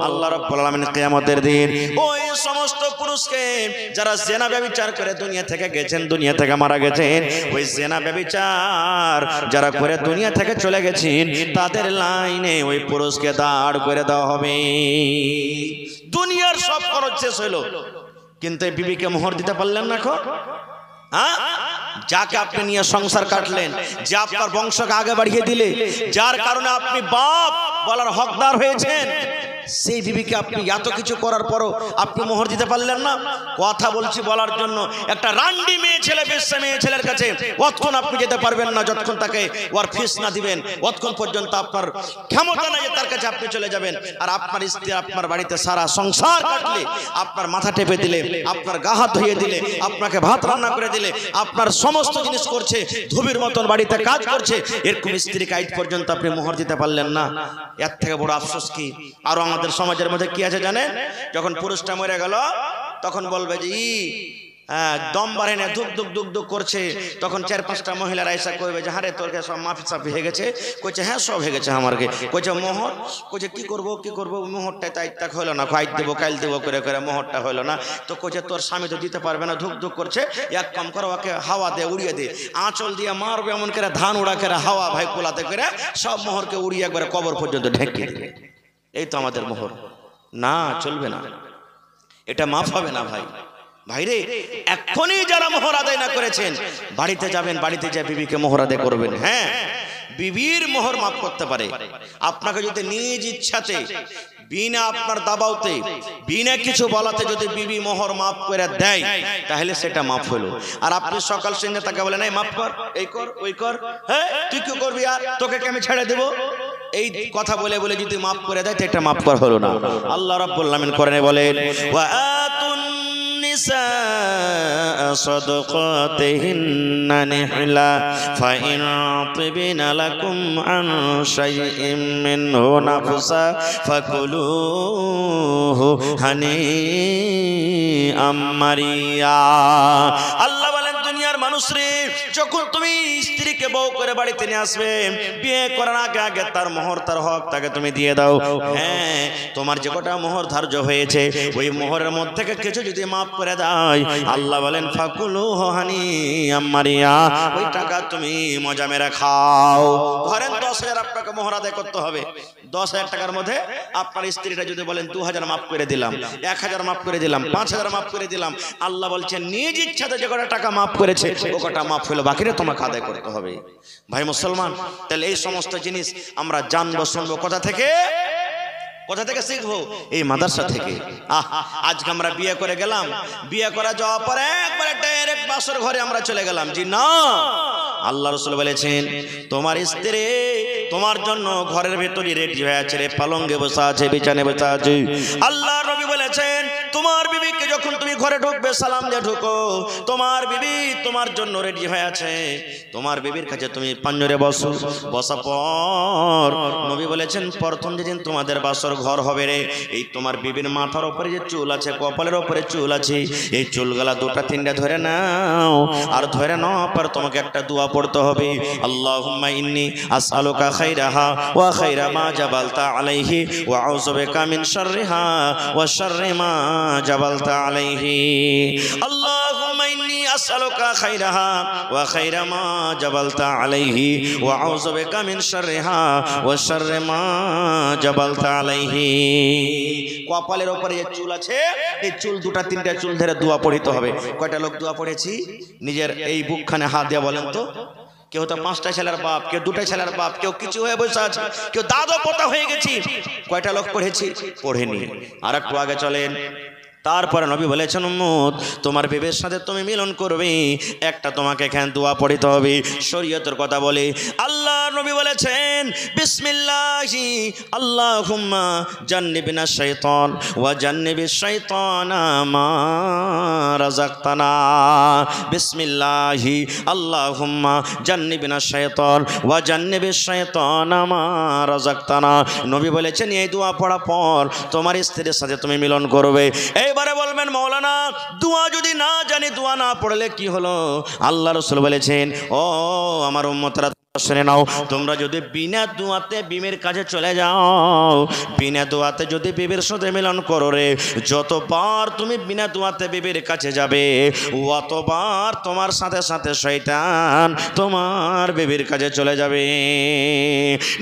আল্লাহ রাব্বুল আলামিন কিয়ামতের দিন ওই সমস্ত পুরুষকে যারা জেনা ব্যভিচার করে দুনিয়া থেকে গেছেন, দুনিয়া থেকে মারা গেছেন, ওই জেনা ব্যভিচার যারা করে দুনিয়া থেকে চলে গেছেন, তাদের লাইনে ওই পুরুষকে দাঁড় করে দেওয়া হবে। দুনিয়ার সব খরচ শেষ হইল, কিন্তু এই বিবিকে মোহর দিতে পারলেন না। হ্যাঁ, যাকে আপনি নিয়ে সংসার কাটলেন, যে আপনার বংশকে আগে বাড়িয়ে দিলে, যার কারণে আপনি বাপ বলার হকদার হয়েছেন, সেই বিবিকে আপনি এত কিছু করার পরও আপনি মোহর দিতে পারলেন না। কথা বলছি বলার জন্য, একটা রান্ডি মেয়ে ছেলে, বেশ্যা মেয়ে ছেলের কাছে অতক্ষণ আপনি যেতে পারবেন না, যতক্ষণ তাকে ওর ফিস না দিবেন, অতক্ষণ পর্যন্ত আপনার ক্ষমতা নাই তার কাছে আপনি চলে যাবেন। আর আপনার স্ত্রী আপনার বাড়িতে সারা সংসার কাটলে, আপনার মাথা টেপে দিলে, আপনার গা হাত ধুয়ে দিলে, আপনাকে ভাত রান্না করে দিলে, আপনার সমস্ত জিনিস করছে, ধুবির মতন বাড়িতে কাজ করছে, এরকম স্ত্রীকে আজ পর্যন্ত আপনি মোহর দিতে পারলেন না। এর থেকে বড় আফসোস কি? আর আমাদের সমাজের মধ্যে কি আছে জানেন? যখন পুরুষটা মরে গেল, তখন বলবে যে দম বাড়ে না, ধুক ধুক ধুক ধুক করছে, তখন 4-5টা মহিলারা এসে কইবে যে, হারে তোর সব মাফি সাফি হয়ে গেছে? কইছে, হ্যাঁ সব হয়ে গেছে আমারকে। কইছে মোহর? কইছে কি করবো কি করবো, মোহরটা তাই তাক হইলো না, আজ দেবো কাল দেবো করে করে মোহরটা হইলো না। তো কইছে, তোর স্বামী তো দিতে পারবে না, ধুক ধুক করছে, এক কাম করো, ওকে হাওয়া দিয়ে উড়িয়ে দে, আঁচল দিয়ে মারবে এমন করে, ধান উড়া করে হাওয়া ভাই কোলাতে করে সব মোহরকে উড়িয়ে একবারে কবর পর্যন্ত ঢেকে দেবে। এই তো আমাদের মোহর। না, চলবে না, এটা মাফ হবে না ভাই। ভাইরে, এখনই যারা মোহর আদায় না করেছেন, বাড়িতে যাবেন, বাড়িতে যা বিবিকে মোহর আদায় করবেন। হ্যাঁ, বিবির মোহর মাফ করতে পারে। আপনাকে যদি নিজ ইচ্ছাতে, বিনা আপনার দাবাওতে, বিনা কিছু বলাতে যদি বিবি মোহর মাফ করে দেয়, তাহলে সেটা মাফ হলো। আর আপনি সকাল সন্ধ্যে তাকে বলেন, এই মাফ কর, এই কর, ওই কর, হ্যাঁ তুই কি করবি, আর তোকে আমি ছেড়ে দেবো, এই কথা বলে বলে যদি মাফ করে দেয়, তো এটা মাফ করা হলো না। আল্লাহ রাব্বুল আলামিন কোরআনে বলেন, ওয়া আতুন النساء صدقاتهن نحلا فإن طبن لكم عن شيء منه نفسا فكلوه هنيئا مريئا। আল্লাহ বলেন, দুনিয়ার মানুষ রে, যখন তুমি স্ত্রীকে বউ করে বাড়িতে নিয়ে আসবে, বিয়ে করার আগে আগে তার মোহর, তার হক তাকে তুমি দিয়ে দাও। হ্যাঁ, তোমার যে কটা মোহর ধার্য হয়েছে, ওই মোহরের মধ্যে থেকে কিছু যদি মাফ করে দেয়, আল্লাহ বলেন ফাকুলুহু হানিআ মারিয়া, ওই টাকা তুমি মজা মেরে খাও। ধরেন 10,000 আপনাকে মোহর আদায় করতে হবে, 10,000 টাকার মধ্যে আপনার স্ত্রীটা যদি বলেন 2000 মাফ করে দিলাম, 1000 মাফ করে দিলাম, 5000 মাফ করে দিলাম, আল্লাহ বলছেন নিজ ইচ্ছাতে যে কটা টাকা মাফ করেছে ও কটা মাফ হলো, বাকিটা তোমাকে আদায় করতে হবে। ভাই মুসলমান, তাহলে এই সমস্ত জিনিস আমরা জানবো শুনবো কোথা থেকে? কোথা থেকে শিখবো? এই মাদ্রাসা থেকে। আজকে আমরা বিয়ে করে গেলাম, বিয়ে করা যাওয়ার পরে একবারে ডাইরেক্ট বাসর ঘরে আমরা চলে গেলাম। জি না, আল্লাহ রাসূল বলেছেন তোমার স্ত্রী তোমার জন্য ঘরের ভেতরে রেডি হয়ে আছে রে, পালঙ্গে বসা আছে, বিছানায় বসা আছে। আল্লাহ নবী বলেছেন তোমার বিবিকে যখন তুমি ঘরে ঢুকবে সালাম দিয়ে ঢুকো, তোমার বিবি তোমার জন্য রেডি হয়ে আছে, তোমার বিবির কাছে তুমি পাঞ্জরে বসো। বসা পর নবী বলেছেন প্রথম যেদিন তোমাদের বাসর ঘর হবে রে, এই তোমার বিবির মাথার উপরে যে চুল আছে, কপালের উপরে চুল আছে, এই চুলগুলা দুটা তিনটা ধরে নাও, আর ধরে নাও পর তোমাকে একটা দোয়া পড়তে হবে। আল্লাহুম্মা ইন্নী আসআলুকা খাইরাহা ওয়া খাইরা মা জাবালতা আলাইহি ওয়া আউযু বিকা মিন শাররিহা ওয়া শাররি মা জাবালতা আলাইহি। আল্লাহুম্মা ইন্নী আসআলুকা খাইরাহা ওয়া খাইরা মা জাবালতা আলাইহি ওয়া আউযু বিকা মিন শাররিহা ওয়া শাররি মা জাবালতা আলাইহি। কপালের উপরে যে চুল আছে, এই চুল দুটা তিনটা চুল ধরে দোয়া পড়তে হবে। কয়টা লোক দোয়া পড়েছি? নিজের এই বুকখানে হাত দিয়ে বলেন তো। কেউ তো 5টা ছেলের বাপ, কেউ 2টা ছেলের বাপ, কেউ কিছু হয়ে বসে আছে, কেউ দাদা পোতা হয়ে গেছি। কয়টা লোক পড়েছি? পড়েনি। আর একটু আগে চলেন। তারপরে নবী বলেছেন উম্মত তোমার বিবির সাথে তুমি মিলন করবে, একটা তোমাকে এখানে দোয়া পড়তে হবে। শরীয়তের কথা বলে আল্লাহ নবী বলেছেন বিসমিল্লাহি আল্লাহুম্মা জান্নিবিনা শাইতান ওয়া জান্নিবিশ শাইতানা মা রাযাকতানা। বিসমিল্লাহি আল্লাহুম্মা জান্নিবিনা শাইতান ওয়া জান্নিবিশ শাইতানা মা রাযাকতানা। নবী বলেছেন এই দোয়া পড়ার পর তোমার স্ত্রীর সাথে তুমি মিলন করবে। এবারে বলবেন মৌলানা দোয়া যদি না জানি, দোয়া না পড়লে কি হলো? আল্লাহ রাসূল বলেছেন ও আমার উম্মতরা শুনে নাও, তোমরা যদি বিনা দোয়াতে বিবির কাছে চলে যাও, বিনা দোয়াতে যদি বিবির সাথে মিলন করো রে, যতবার তুমি বিনা দোয়াতে বিবির কাছে যাবে অতবার তোমার সাথে সাথে শয়তান তোমার বিবির কাছে চলে যাবে।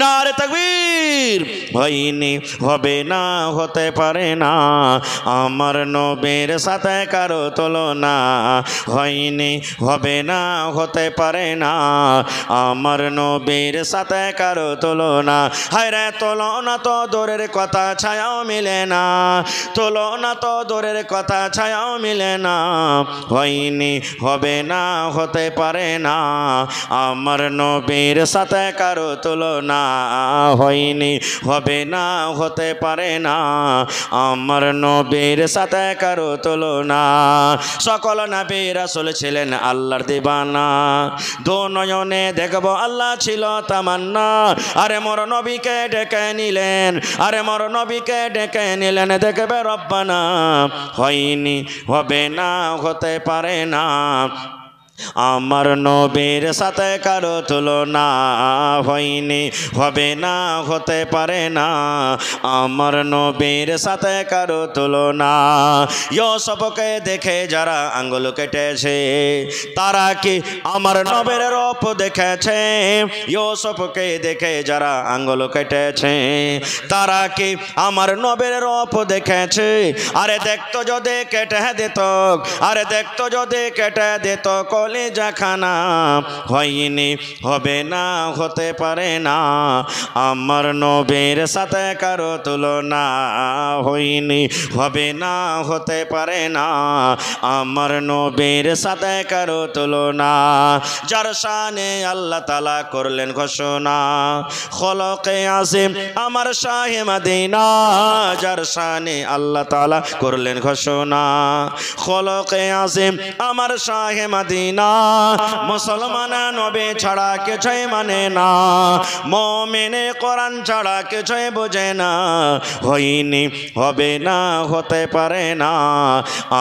নারে তাকবীর। হয়নি, হবে না, হতে পারে না, আমার নবীর সাথে কারো তুলনা। হয়নি, হবে না, হতে পারে না, আমার নবীর সাথে কারো তুলনা। হায়রে তুলনা তো দূরের কথা, ছায়াও মিলে না, তুলনা তো দূরের কথা, ছায়াও মিলে না। হয়নি, হবে না, হতে পারে না, আমার নবীর সাথে কারো তুলনা। হয়নি, হবে না, হতে পারে না, আমার নবীর সাথে কারো তুলনা। সকল নবী রাসূল ছিলেন আল্লাহর দিবানা, দো নয়নে দেখব আল্লাহ ছিল তামান্না। আরে মোর নবীকে ডেকে নিলেন, আরে মোর নবীকে ডেকে নিলেন, দেখবে রব্বানা। হয়নি, হবে না, হতে পারে না, আমার নবীর সাথে কারো তুলনা। হয়নি, হবে না, হতে পারে না, আমার নবীর সাথে কারো তুলনা। ইউসুফকে দেখে যারা আঙ্গুল কেটেছে, তারা কি আমার নবীর রূপ দেখেছে? ইউসুফকে দেখে যারা আঙ্গুল কেটেছে, তারা কি আমার নবীর রূপ দেখেছে? আরে দেখতো যদি কেটে দিত, আরে দেখতো যদি কেটে দিত কলিজাখানা। হয়নি, হবে না, হতে পারে না, আমার নবীর সাথে কারো তুলনা। হয়নি, হবে না, হতে পারে না, আমার নবীর সাথে কারো তুলনা। যার শানে আল্লাহ তাআলা করলেন ঘোষণা, খলকে আজিম আমার শাহে মদিনা। যার শানে আল্লাহ তাআলা করলেন ঘোষণা, খলকে আজিম আমার শাহে মদিনা। মুসলমান নবী ছাড়া কিছুই মানে না, মুমিনে কোরআন ছাড়া কিছুই বোঝে না। হয়নি, হবে না, হতে পারে না,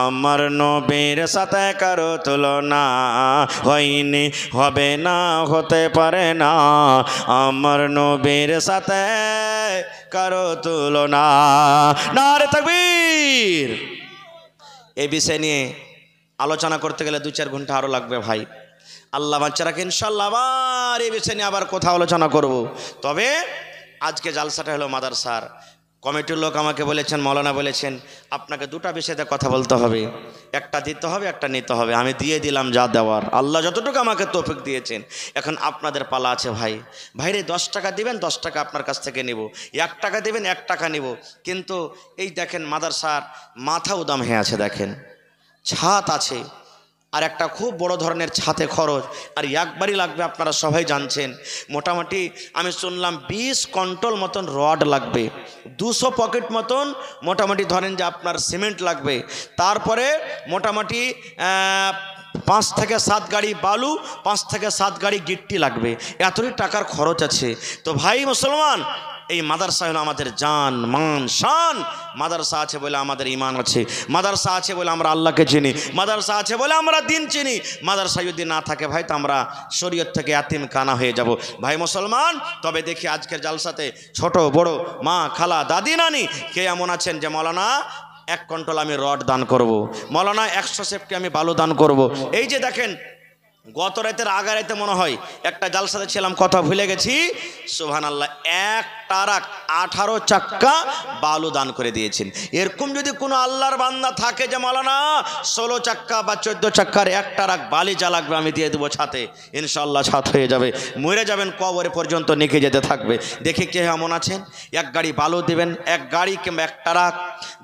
আমার নবীর সাথে কারো তুলনা। হয়নি, হবে না, হতে পারে না, আমার নবীর সাথে কারো তুলনা। নারে তাকবীর। এই বিষয় নিয়ে আলোচনা করতে গেলে 2-4 ঘন্টা আরও লাগবে ভাই। আল্লাহ বাচ্চারাকে ইনশাল্লাহ আবার এই বিষয় নিয়ে আবার কোথাও আলোচনা করব। তবে আজকে জালসাটা হলো মাদ্রাসার কমিটির লোক আমাকে বলেছেন, মৌলানা বলেছেন আপনাকে দুটা বিষয়তে কথা বলতে হবে, একটা দিতে হবে একটা নিতে হবে। আমি দিয়ে দিলাম যা দেওয়ার, আল্লাহ যতটুকু আমাকে তৌফিক দিয়েছেন। এখন আপনাদের পালা আছে ভাই। ভাইরে 10 টাকা দিবেন, 10 টাকা আপনার কাছ থেকে নেব, 1 টাকা দিবেন 1 টাকা নেব। কিন্তু এই দেখেন মাদ্রাসার মাথা উদাম হয়ে আছে, দেখেন ছাদ আছে, আর একটা খুব বড় ধরনের ছাতে খরচ, আর একবারই লাগবে, আপনারা সবাই জানছেন। মোটামুটি আমি শুনলাম 20 কুইন্টাল মতন রড লাগবে, 200 পকেট মতন মোটামুটি ধরেন যে আপনার সিমেন্ট লাগবে, তারপরে মোটামুটি 5 থেকে 7 গাড়ি বালু, 5 থেকে 7 গাড়ি গিট্টি লাগবে। এতই টাকার খরচ আছে। তো ভাই মুসলমান, এই মাদ্রাসা হলো আমাদের জান মান শান। মাদ্রাসা আছে বলে আমাদের ঈমান আছে, মাদ্রাসা আছে বলে আমরা আল্লাহকে চিনি, মাদ্রাসা আছে বলে আমরা দিন চিনি। মাদ্রাসা যদি না থাকে ভাই, তো আমরা শরীয়ত থেকে ইয়াতিম কানা হয়ে যাব ভাই মুসলমান। তবে দেখি আজকের জালসাতে ছোট বড়, মা খালা দাদি নানি কে এমন আছেন যে মৌলানা 1 কুইন্টাল আমি রড দান করব, মৌলানা 100 সেফটি আমি বালু দান করব। এই যে দেখেন গত রাতের আগা রাতে মনে হয় একটা জালসাতে ছিলাম, কথা ভুলে গেছি, সুবহানাল্লাহ, 1 ট্রাক 18 চাক্কা বালু দান করে দিয়েছেন। এরকম যদি কোনো আল্লাহর বান্দা থাকে যে মাওলানা 16 চাক্কা বা 14 চাক্কার 1 ট্রাক বালি যা লাগবে আমি দিয়ে দেবো ছাতে, ইনশাআল্লাহ ছাত হয়ে যাবে, মরে যাবেন কবরে পর্যন্ত নিকে যেতে থাকবে। দেখি কে এমন আছেন 1 গাড়ি বালু দিবেন, 1 গাড়ি কিংবা 1 ট্রাক।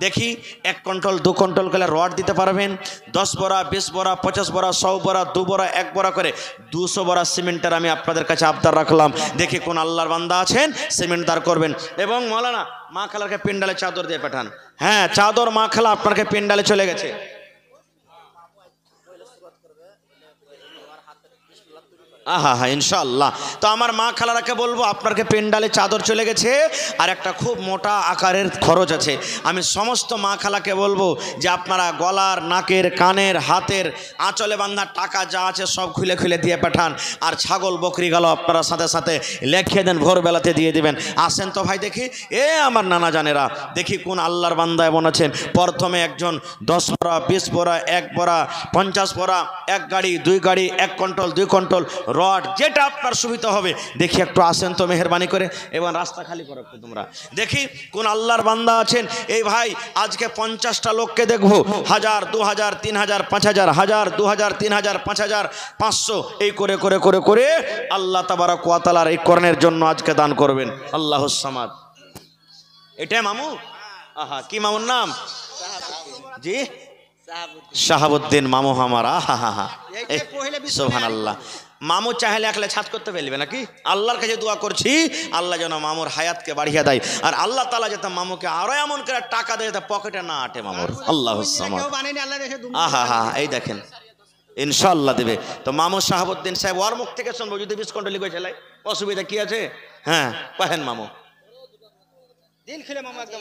দেখি 1 কুইন্টাল 2 কুইন্টাল করে রড দিতে পারবেন, 10 বড়া 20 বড়া 50 বড়া 100 বড়া 2 বড়া 1 বড়া করে 200 বড়া সিমেন্টের আমি আপনাদের কাছে আবদার রাখলাম। দেখি কোন আল্লাহর বান্দা আছেন সিমেন্ট দান করবেন। এবং মাওলানা মা খালাকে পেন্ডালে চাদর দিয়ে পাঠান। হ্যাঁ, চাদর মা খালা আপনাকে পেন্ডালে চলে গেছে। আহা হা, ইনশাআল্লাহ। তো আমার মা খালারাকে বলবো আপনাকে পেন্ডালে চাদর চলে গেছে, আর একটা খুব মোটা আকারের খরচ আছে। আমি সমস্ত মা খালাকে বলবো যে আপনারা গলার, নাকের, কানের, হাতের আঁচলে বাঁধা টাকা যা আছে সব খুলে খুলে দিয়ে পাঠান। আর ছাগল বকরি গেল আপনারা সাথে সাথে লেখিয়ে দেন, ভোরবেলাতে দিয়ে দিবেন। আসেন তো ভাই দেখি, আমার নানা জানেরা, দেখি কোন আল্লাহর বান্দা এমন আছেন। প্রথমে একজন 10 বড়া 20 বড়া 1 বড়া 50 বড়া 1 গাড়ি 2 গাড়ি 1 কুইন্টাল 2 কুইন্টাল রড, যেটা আপনার সুবিধা হবে। দেখি একটু আসেন তো মেহেরবানি করে, এবং রাস্তা খালি করো একটু তোমরা। দেখি কোন আল্লাহর বান্দা আছেন। এই ভাই আজকে 50টা লোককে দেখবো, 1000 2000 3000 5000 1000 2000 3000 5000 500 এই করে করে করে করে আল্লাহ তাবারক ওয়া তাআলার এই করণের জন্য আজকে দান করবেন। আল্লাহুস সামাদ। এটাই মামু? আহা, কি মামুর নাম? জি, শাহাবুদ্দিন মামু আমার। আহা হা হা, সুবহানাল্লাহ। মামু চাইলে একলে ছাদ করতে ফেলবে নাকি? আল্লাহর কাছে দোয়া করছি আল্লাহ যেন মামুর হায়াতকে বাড়িয়ে দেয়, আর আল্লাহ তাআলা যাতে মামুকে আরো এমন করে টাকা দেয় যাতে পকেটে না আটে মামুর। আল্লাহুস সামাদ। আহা হা, এই দেখেন ইনশাআল্লাহ দেবে। তো মামু শাহাবুদ্দিন সাহেব ওর মুখ থেকে শুনবো, যদি 20 কুইন্টাল লিখে চালাই অসুবিধা কি আছে? হ্যাঁ, পাহেন মামু দিল খুলে মামু একদম